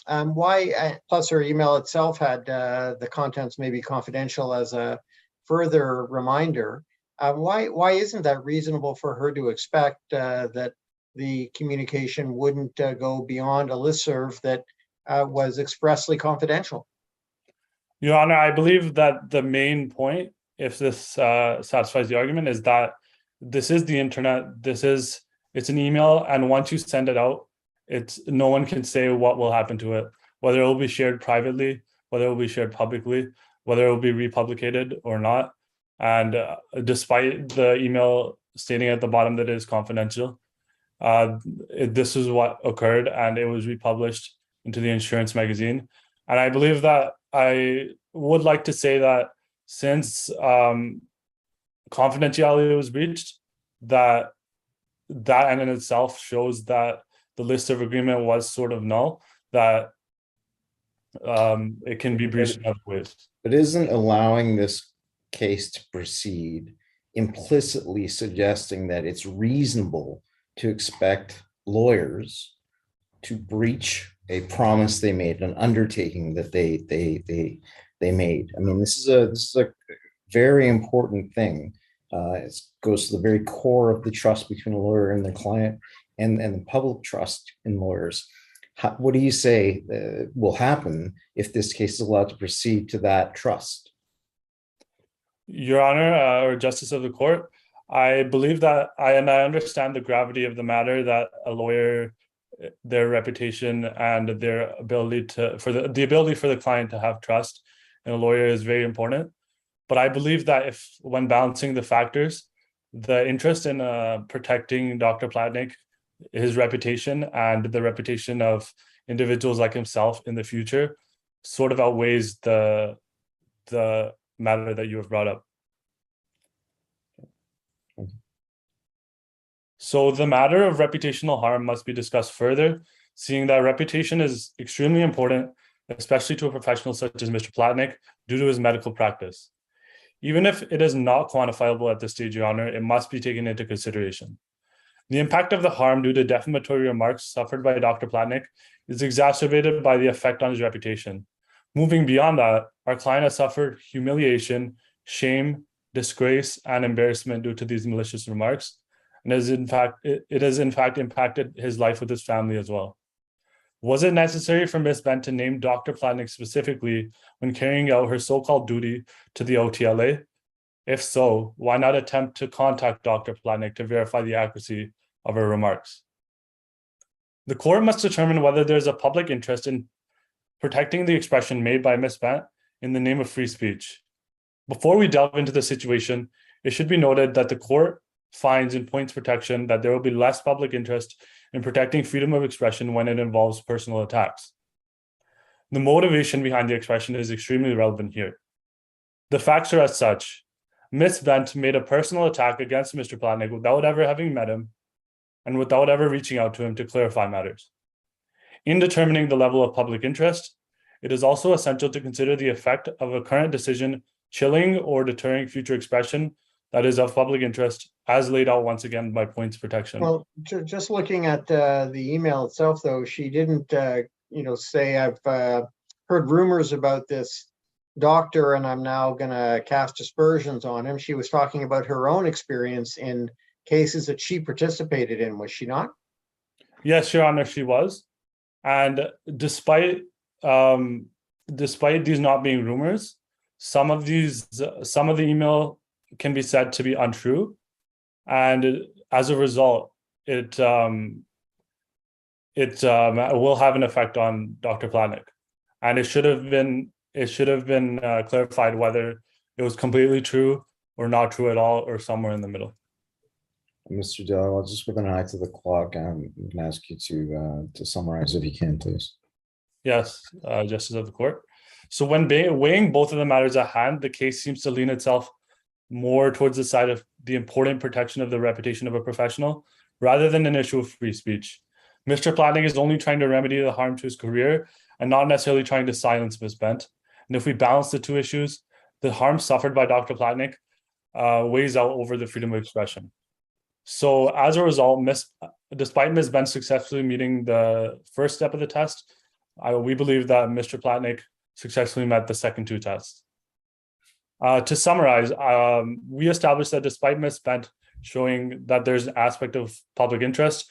D: Plus her email itself had the contents may be confidential as a further reminder. Why isn't that reasonable for her to expect that the communication wouldn't go beyond a listserv that was expressly confidential?
G: Your Honor, I believe that the main point, if this satisfies the argument, is that this is the internet. It's an email, and once you send it out, no one can say what will happen to it, whether it will be shared privately, whether it will be shared publicly, whether it will be republicated or not. And despite the email stating at the bottom that it is confidential, this is what occurred, and it was republished into the insurance magazine. And I believe that I would like to say that since confidentiality was breached, that and in itself shows that the listserv agreement was sort of null, that it can be breached in other ways.
C: But isn't allowing this case to proceed implicitly suggesting that it's reasonable to expect lawyers to breach a promise they made, an undertaking that they made. I mean, this is a very important thing. It goes to the very core of the trust between a lawyer and the client, and the public trust in lawyers. What do you say will happen if this case is allowed to proceed to that trust?
G: Your Honor, or Justice of the Court, I believe that I understand the gravity of the matter, that a lawyer, their reputation and their ability to, the ability for the client to have trust in a lawyer is very important. But I believe that when balancing the factors, the interest in protecting Dr. Plotnick, his reputation, and the reputation of individuals like himself in the future sort of outweighs the matter that you have brought up. So the matter of reputational harm must be discussed further, seeing that reputation is extremely important, especially to a professional such as Mr. Plotnick, due to his medical practice. Even if it is not quantifiable at this stage, Your Honor, it must be taken into consideration. The impact of the harm due to defamatory remarks suffered by Dr. Plotnick is exacerbated by the effect on his reputation. Moving beyond that, our client has suffered humiliation, shame, disgrace, and embarrassment due to these malicious remarks, and it has in fact impacted his life with his family as well. Was it necessary for Ms. Bent to name Dr. Plotnick specifically when carrying out her so-called duty to the OTLA? If so, why not attempt to contact Dr. Plotnick to verify the accuracy of her remarks? The court must determine whether there is a public interest in protecting the expression made by Ms. Bent in the name of free speech. Before we delve into the situation, it should be noted that the court finds in points protection that there will be less public interest in protecting freedom of expression when it involves personal attacks. The motivation behind the expression is extremely relevant here. The facts are as such. Ms. Bent made a personal attack against Mr. Plotnick without ever having met him and without ever reaching out to him to clarify matters. In determining the level of public interest, it is also essential to consider the effect of a current decision chilling or deterring future expression that is of public interest, as laid out once again by points protection.
D: Well, just looking at the email itself, though, she didn't, say I've heard rumors about this doctor and I'm now going to cast aspersions on him. She was talking about her own experience in cases that she participated in, was she not?
G: Yes, Your Honor, she was. And despite these not being rumors, some of the email can be said to be untrue, and as a result, it will have an effect on Dr. Plotnick, and it should have been clarified whether it was completely true or not true at all, or somewhere in the middle.
C: Mr. Dell, just with an eye to the clock, I'm going to ask you to summarize if you can, please.
G: Yes, Justice of the Court. So when weighing both of the matters at hand, the case seems to lean itself more towards the side of the important protection of the reputation of a professional, rather than an issue of free speech. Mr. Plotnick is only trying to remedy the harm to his career and not necessarily trying to silence Ms. Bent. And if we balance the two issues, the harm suffered by Dr. Plotnick weighs out over the freedom of expression. So as a result, despite Ms. Bent successfully meeting the first step of the test, we believe that Mr. Plotnick successfully met the second two tests. To summarize, we established that despite Ms. Bent showing that there's an aspect of public interest,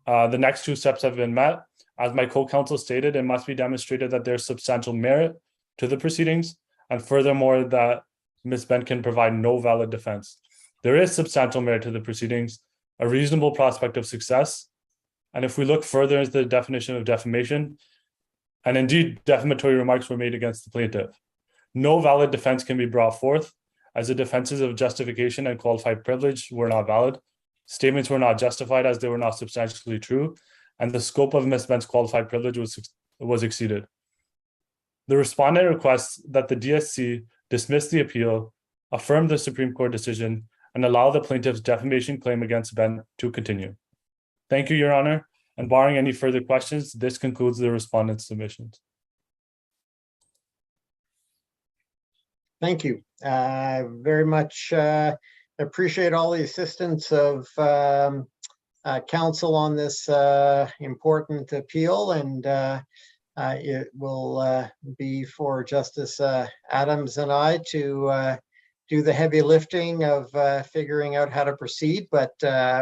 G: the next two steps have been met. As my co-counsel stated, it must be demonstrated that there's substantial merit to the proceedings, and furthermore, that Ms. Bent can provide no valid defense. There is substantial merit to the proceedings, a reasonable prospect of success, and if we look further into the definition of defamation, and indeed defamatory remarks were made against the plaintiff, no valid defense can be brought forth, as the defenses of justification and qualified privilege were not valid, statements were not justified as they were not substantially true, and the scope of Ms. Bent's qualified privilege was exceeded. The respondent requests that the DSC dismiss the appeal, affirm the Supreme Court decision, and allow the plaintiff's defamation claim against Bent to continue. Thank you, Your Honor, and barring any further questions, this concludes the respondent's submissions.
D: Thank you very much. appreciate all the assistance of council on this important appeal, and it will be for Justice Adams and I to do the heavy lifting of figuring out how to proceed, but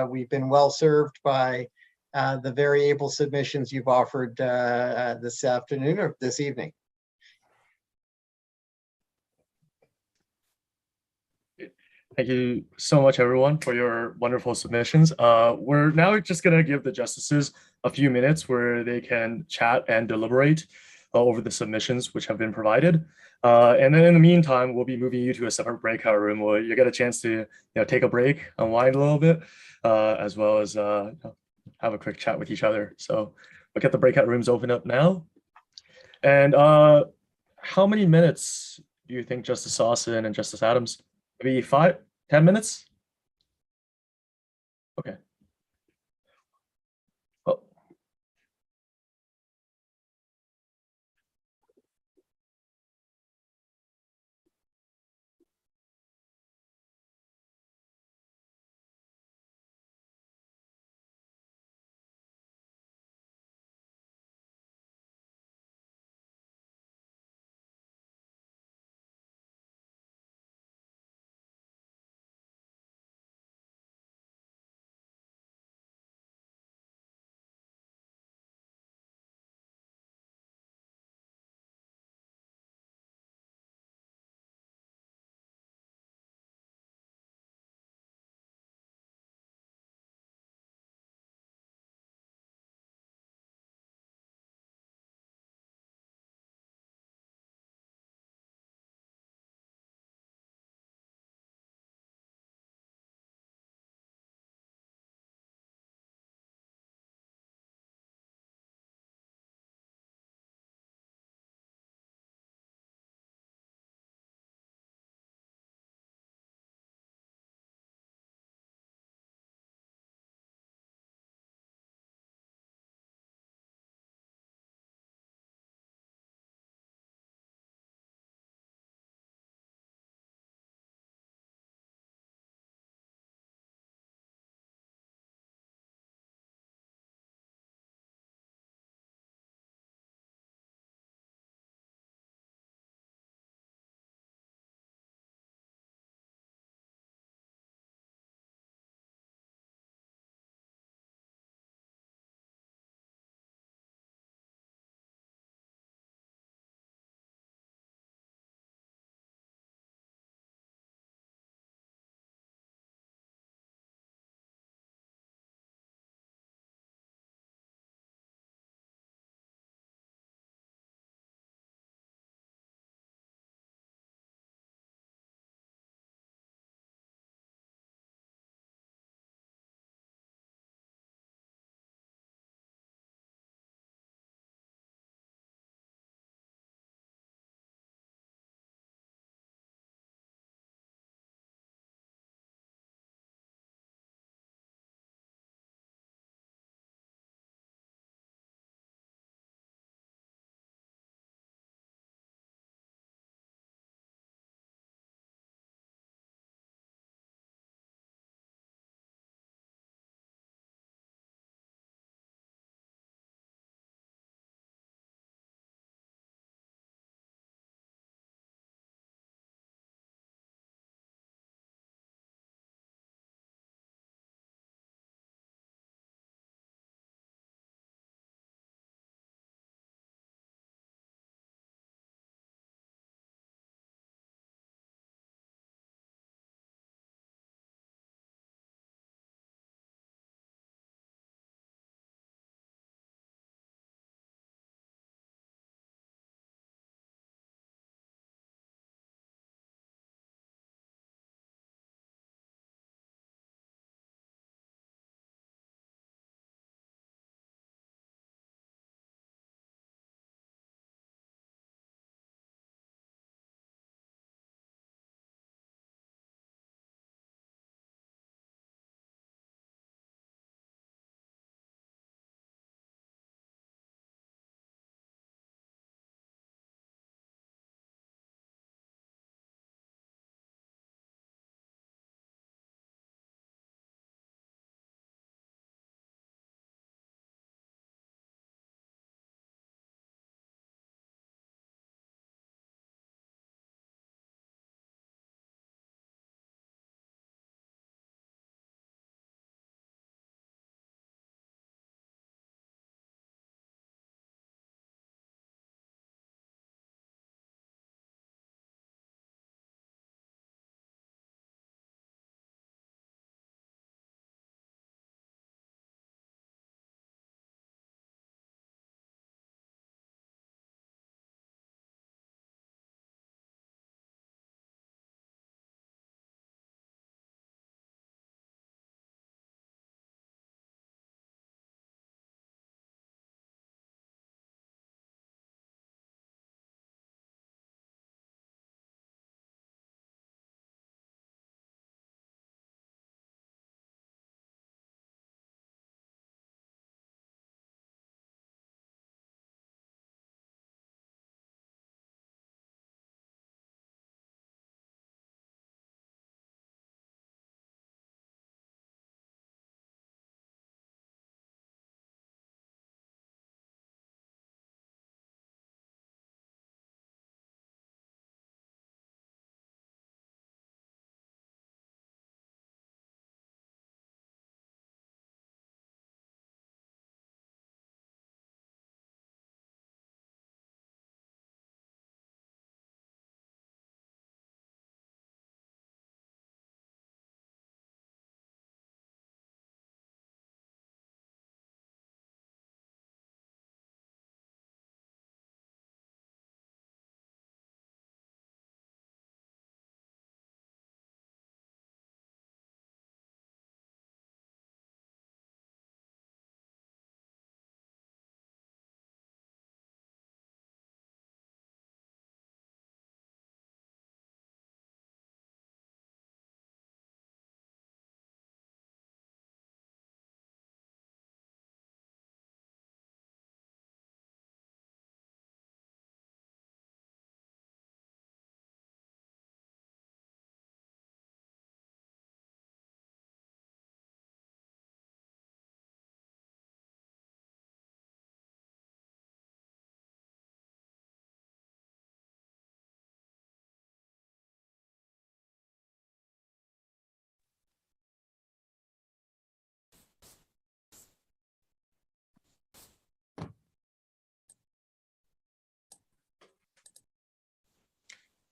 D: we've been well served by the very able submissions you've offered this afternoon or this evening.
B: Thank you so much, everyone, for your wonderful submissions. We're now just going to give the justices a few minutes where they can chat and deliberate over the submissions which have been provided. And then in the meantime, we'll be moving you to a separate breakout room where you get a chance to take a break, unwind a little bit, as well as have a quick chat with each other. So we'll get the breakout rooms open up now. And how many minutes do you think Justice Sawson and Justice Adams? Maybe 5, 10 minutes? Okay.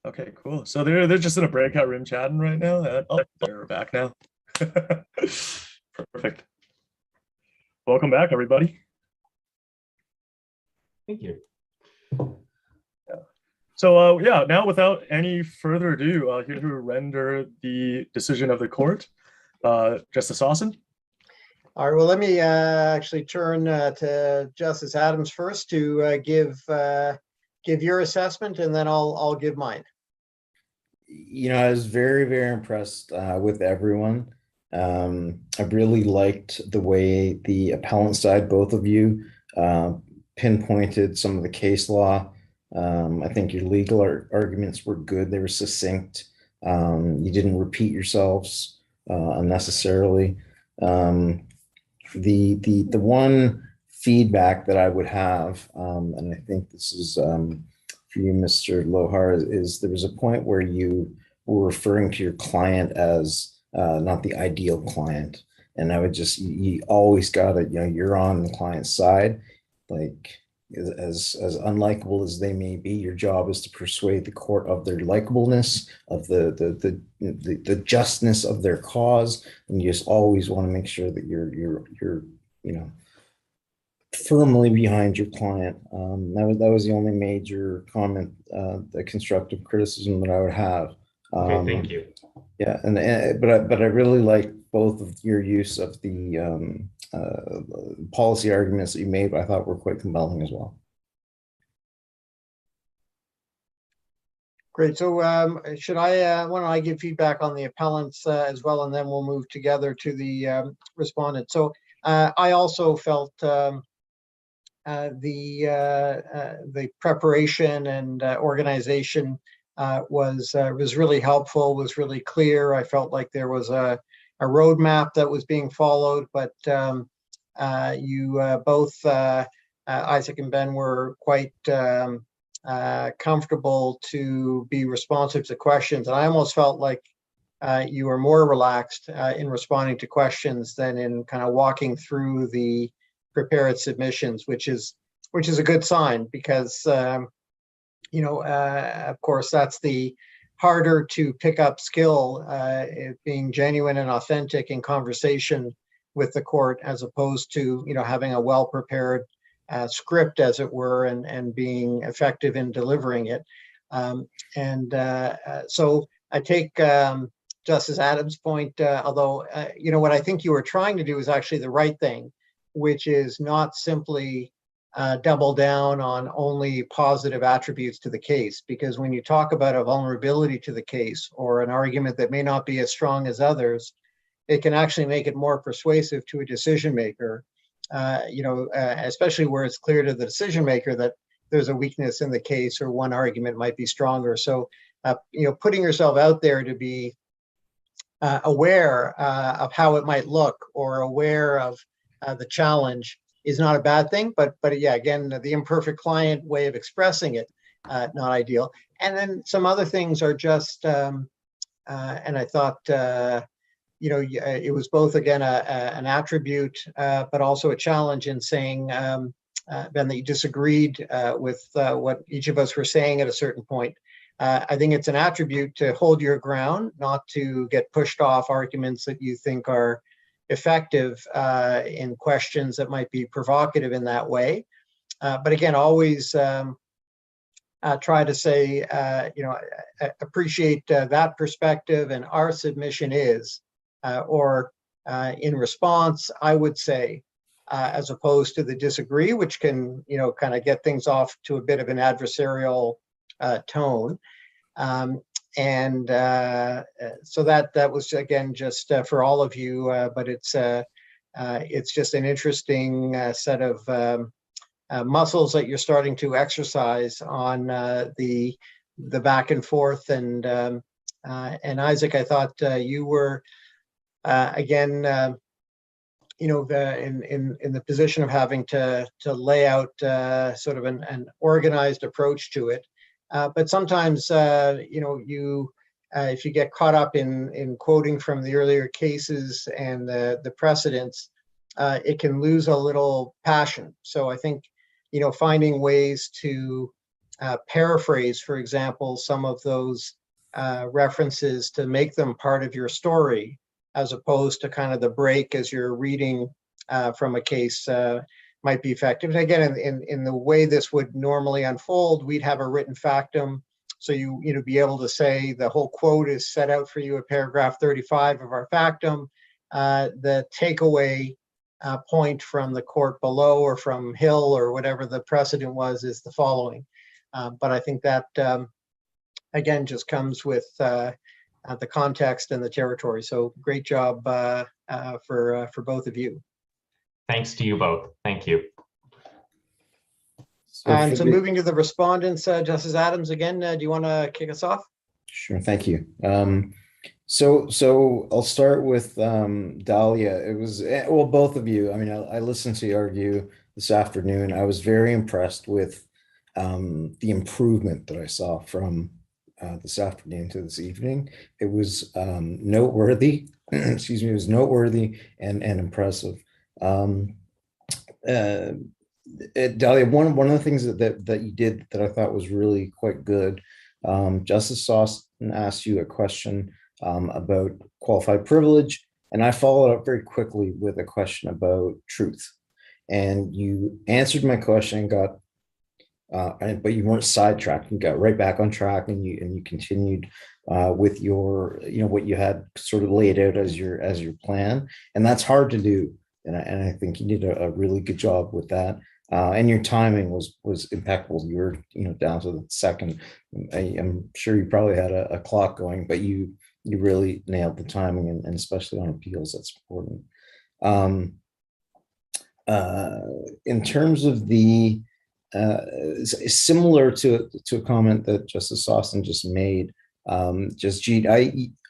B: Okay, cool. So they're just in a breakout room chatting right now. Oh, they're back now. Perfect. Welcome back, everybody.
A: Thank you.
B: So yeah, now without any further ado, here to render the decision of the court, Justice Austin.
D: All right, well, let me actually turn to Justice Adams first to give your assessment, and then I'll give mine.
C: I was very, very impressed with everyone. I really liked the way the appellant side, both of you, pinpointed some of the case law. I think your legal arguments were good. They were succinct. You didn't repeat yourselves unnecessarily. The one feedback that I would have, and I think this is for you, Mr. Lohar, is there was a point where you were referring to your client as not the ideal client. And I would just, you always got it, you're on the client's side. Like, as unlikable as they may be, your job is to persuade the court of their likableness, of the justness of their cause, and you just always want to make sure that you're firmly behind your client. That was the only major comment, the constructive criticism that I would have.
A: Okay, thank you.
C: Yeah, but I really like both of your use of the policy arguments that you made. I thought were quite compelling as well.
D: Great. So why don't I give feedback on the appellants as well, and then we'll move together to the respondent. So I also felt the preparation and organization was really helpful, was really clear. I felt like there was a roadmap that was being followed, but you both, Isaac and Ben, were quite comfortable to be responsive to questions. And I almost felt like you were more relaxed in responding to questions than in kind of walking through the prepared submissions, which is a good sign, because of course, that's the harder to pick up skill, being genuine and authentic in conversation with the court, as opposed to having a well-prepared script, as it were, and being effective in delivering it. So I take Justice Adams' point, although what I think you were trying to do is actually the right thing, which is not simply double down on only positive attributes to the case, because when you talk about a vulnerability to the case or an argument that may not be as strong as others, it can actually make it more persuasive to a decision maker, especially where it's clear to the decision maker that there's a weakness in the case or one argument might be stronger. So, putting yourself out there to be aware of how it might look, or aware of the challenge, is not a bad thing, but yeah, again, the imperfect client way of expressing it, not ideal. And then some other things are just, and I thought, it was both, again, an attribute, but also a challenge in saying, Ben, that you disagreed with what each of us were saying at a certain point. I think it's an attribute to hold your ground, not to get pushed off arguments that you think are effective in questions that might be provocative in that way. But again, always try to say, appreciate that perspective, and our submission is, or in response, I would say, as opposed to the disagree, which can, kind of get things off to a bit of an adversarial tone. So that was, again, just for all of you, but it's just an interesting set of muscles that you're starting to exercise on the back and forth. And Isaac, I thought you were again, in the position of having to lay out sort of an organized approach to it. But sometimes, if you get caught up in quoting from the earlier cases and the precedents, it can lose a little passion. So I think, finding ways to paraphrase, for example, some of those references to make them part of your story, as opposed to kind of the break as you're reading from a case might be effective. And again, in the way this would normally unfold, we'd have a written factum. So you be able to say the whole quote is set out for you at paragraph 35 of our factum. The takeaway point from the court below or from Hill or whatever the precedent was is the following. But I think that, again, just comes with the context and the territory. So great job for both of you.
A: Thanks to you both. Thank you.
D: And so moving to the respondents, Justice Adams, again, do you want to kick us off?
C: Sure, thank you. So I'll start with Dahlia. It was, well, both of you. I mean, I listened to you argue this afternoon. I was very impressed with the improvement that I saw from this afternoon to this evening. It was noteworthy. Excuse me. It was noteworthy and impressive. Dahlia, one of the things that you did that I thought was really quite good. Justice Austin asked you a question about qualified privilege, and I followed up very quickly with a question about truth. And you answered my question and got, but you weren't sidetracked. You got right back on track, and you continued with your, what you had sort of laid out as your plan, and that's hard to do. And I think you did a really good job with that. And your timing was impeccable. You were, down to the second. I'm sure you probably had a clock going, but you really nailed the timing, and especially on appeals, that's important. In terms of the similar to a comment that Justice Austin just made, Jasjeet,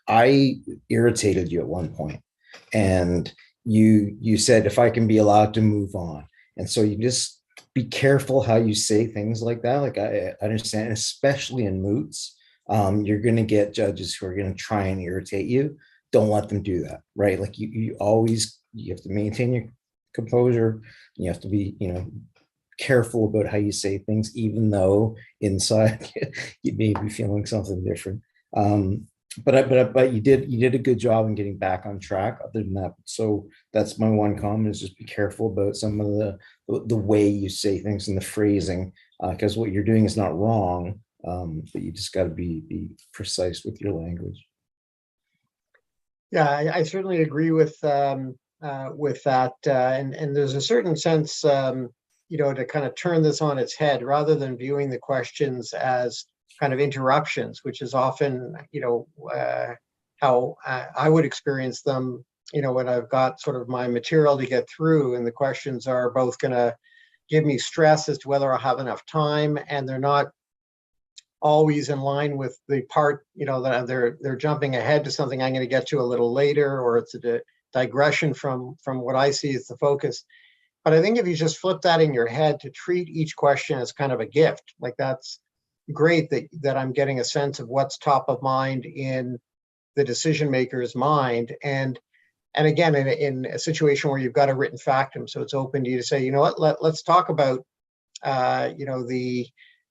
C: I irritated you at one point, and you said, if I can be allowed to move on. And so you just be careful how you say things like that. Like I understand, especially in moots, you're going to get judges who are going to try and irritate you. Don't let them do that, right? Like you have to maintain your composure. You have to be, careful about how you say things, even though inside you may be feeling something different. But you did a good job in getting back on track. Other than that, so that's my one comment, is just be careful about some of the way you say things and the phrasing, because what you're doing is not wrong, but you just got to be precise with your language.
D: Yeah, I certainly agree with that, and there's a certain sense, to kind of turn this on its head, rather than viewing the questions as kind of interruptions, which is often, how I would experience them, when I've got sort of my material to get through, and the questions are both going to give me stress as to whether I'll have enough time, and they're not always in line with the part, that they're jumping ahead to something I'm going to get to a little later, or it's a digression from what I see as the focus. But I think if you just flip that in your head to treat each question as kind of a gift, like that's great that I'm getting a sense of what's top of mind in the decision maker's mind. And again, in a situation where you've got a written factum, so it's open to you to say, you know what, let's talk about, the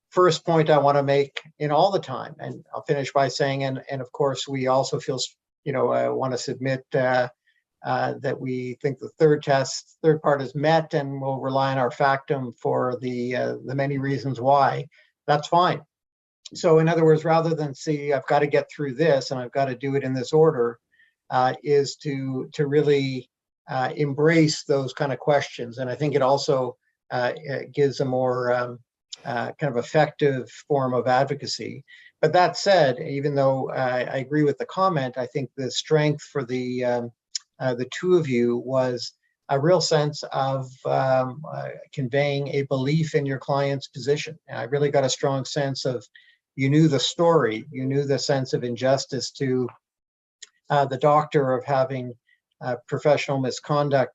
D: first point I want to make in all the time. And I'll finish by saying, and of course, we also feel, want to submit that we think the third part is met, and we'll rely on our factum for the many reasons why. That's fine. So in other words, rather than see, I've got to get through this and I've got to do it in this order, is to really embrace those kind of questions. And I think it also gives a more kind of effective form of advocacy. But that said, even though I agree with the comment, I think the strength for the two of you was a real sense of conveying a belief in your client's position. And I really got a strong sense of, you knew the story, you knew the sense of injustice to the doctor, of having professional misconduct,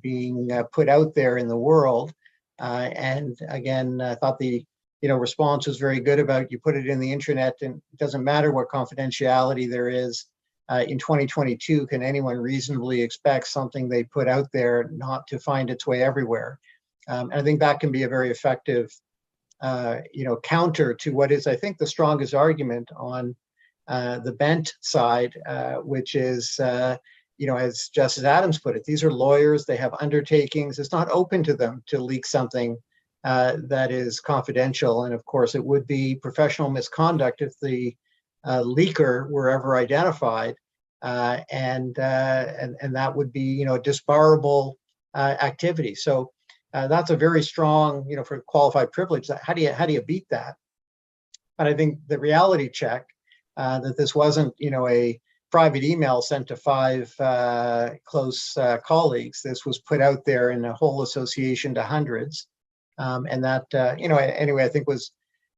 D: being put out there in the world. And again, I thought the response was very good about, you put it in the internet, and it doesn't matter what confidentiality there is. In 2022, can anyone reasonably expect something they put out there not to find its way everywhere? And I think that can be a very effective counter to what is, I think, the strongest argument on the bent side, which is, as Justice Adams put it, these are lawyers, they have undertakings. It's not open to them to leak something that is confidential. And of course, it would be professional misconduct if the leaker were ever identified. And that would be, a disbarable activity. So that's a very strong, for qualified privilege. How do you beat that? But I think the reality check that this wasn't, a private email sent to 5 close colleagues. This was put out there in a whole association to hundreds, and that, anyway, I think was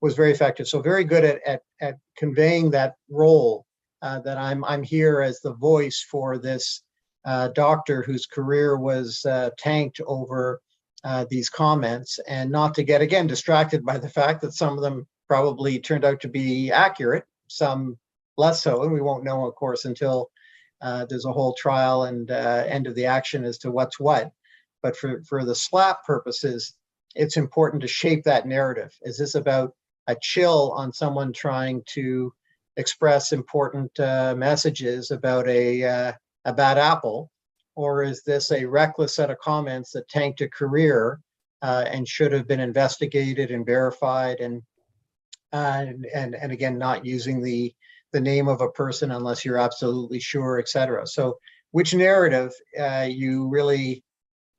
D: very effective. So very good at conveying that role. That I'm here as the voice for this doctor whose career was tanked over these comments, and not to get again distracted by the fact that some of them probably turned out to be accurate, some less so, and we won't know, of course, until there's a whole trial and end of the action as to what's what. But for the SLAP purposes, it's important to shape that narrative. Is this about a chill on someone trying to express important messages about a bad apple, or is this a reckless set of comments that tanked a career and should have been investigated and verified, and again, not using the name of a person unless you're absolutely sure, etc. So which narrative you really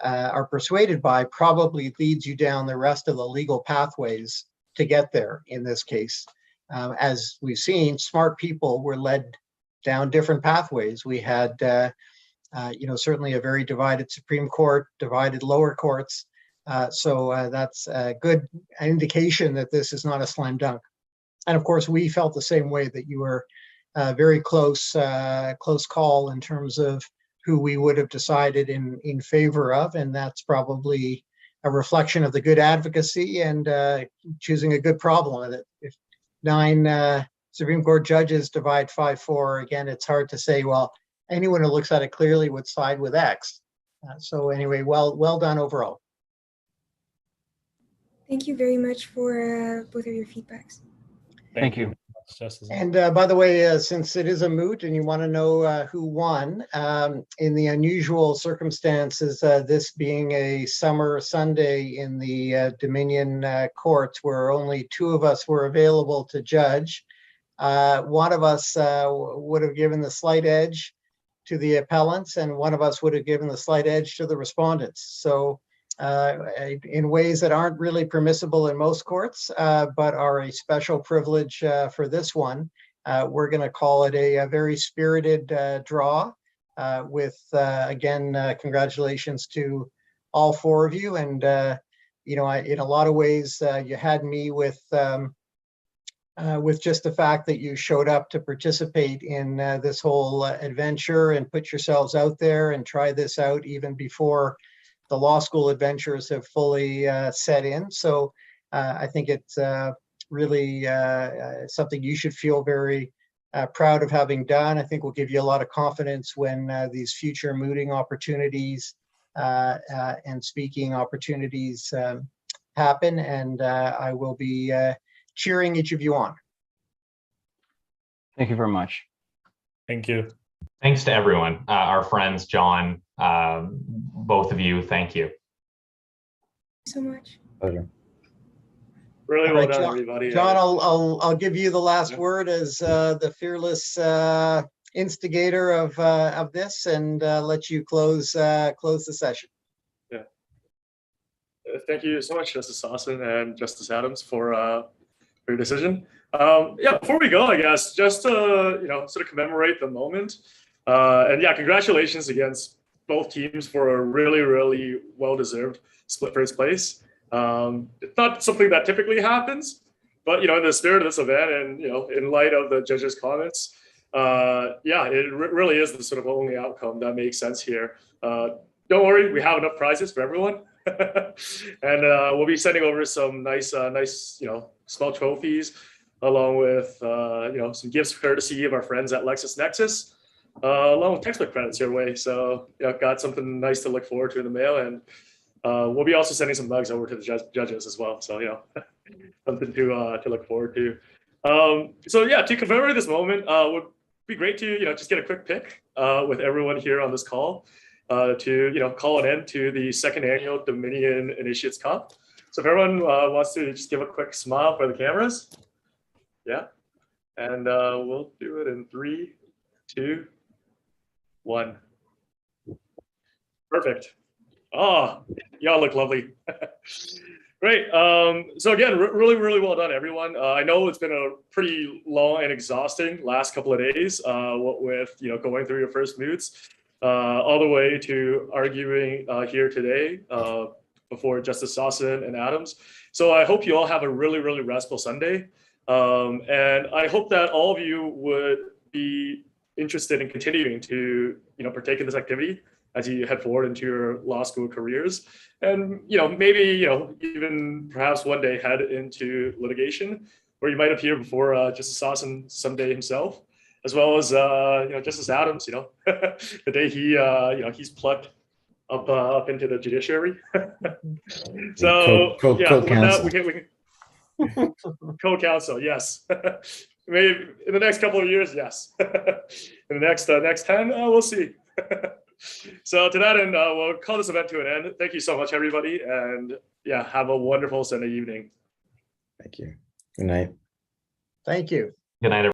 D: are persuaded by probably leads you down the rest of the legal pathways to get there in this case. As we've seen, smart people were led down different pathways. We had, certainly a very divided Supreme Court, divided lower courts. So that's a good indication that this is not a slam dunk. And of course, we felt the same way, that you were very close call in terms of who we would have decided in favor of. And that's probably a reflection of the good advocacy and choosing a good problem. If 9 Supreme Court judges divide 5-4, again, it's hard to say, well, anyone who looks at it clearly would side with X. So anyway, well done overall.
F: Thank you very much for both of your feedbacks.
E: Thank you.
G: Justice.
D: And by the way, since it is a moot and you want to know who won, in the unusual circumstances, this being a summer Sunday in the Dominion courts where only 2 of us were available to judge, one of us would have given the slight edge to the appellants, and one of us would have given the slight edge to the respondents. So in ways that aren't really permissible in most courts, but are a special privilege for this one. We're going to call it a very spirited draw with, again, congratulations to all 4 of you. And, in a lot of ways, you had me with just the fact that you showed up to participate in this whole adventure and put yourselves out there and try this out even before the law school adventures have fully set in. So I think it's really something you should feel very proud of having done. I think will give you a lot of confidence when these future mooting opportunities and speaking opportunities happen. And I will be cheering each of you on.
E: Thank you very much.
G: Thank you.
A: Thanks to everyone, our friends, John, both of you, thank you.
F: So much.
C: Pleasure.
B: Really
D: All
B: well
D: right,
B: done,
D: John.
B: everybody.
D: John, I'll give you the last word as the fearless instigator of this, and let you close the session.
B: Thank you so much, Justice Sawson and Justice Adams, for your decision. Before we go, I guess just to sort of commemorate the moment, and congratulations against both teams for a really, really well-deserved split first place. It's not something that typically happens, but in the spirit of this event, and in light of the judges' comments, it really is the sort of only outcome that makes sense here. Don't worry, we have enough prizes for everyone. And we'll be sending over some nice small trophies, along with some gifts courtesy of our friends at LexisNexis, along with textbook credits your way. So got something nice to look forward to in the mail. And We'll be also sending some mugs over to the judges as well. So, something to look forward to. So yeah, to commemorate this moment, would be great to, just get a quick pic with everyone here on this call to, call an end to the second annual Dominion Initiates Cup. So if everyone wants to just give a quick smile for the cameras. Yeah. And we'll do it in 3, 2, 1. Perfect. Oh, y'all look lovely. Great. So again, really, really well done, everyone. I know it's been a pretty long and exhausting last couple of days, what with going through your first moods, all the way to arguing here today before Justice Sawson and Adams. So I hope you all have a really, really restful Sunday. And I hope that all of you would be interested in continuing to, partake in this activity as you head forward into your law school careers. And, maybe, even perhaps one day head into litigation where you might appear before Justice Sawson someday himself, as well as, Justice Adams, the day he, he's plugged up into the judiciary. So, co-counsel, yes. Maybe in the next couple of years, yes. In the next 10, we'll see. So to that end, we'll call this event to an end. Thank you so much, everybody. And yeah, have a wonderful Sunday evening.
C: Thank you. Good night.
D: Thank you.
A: Good night, everyone.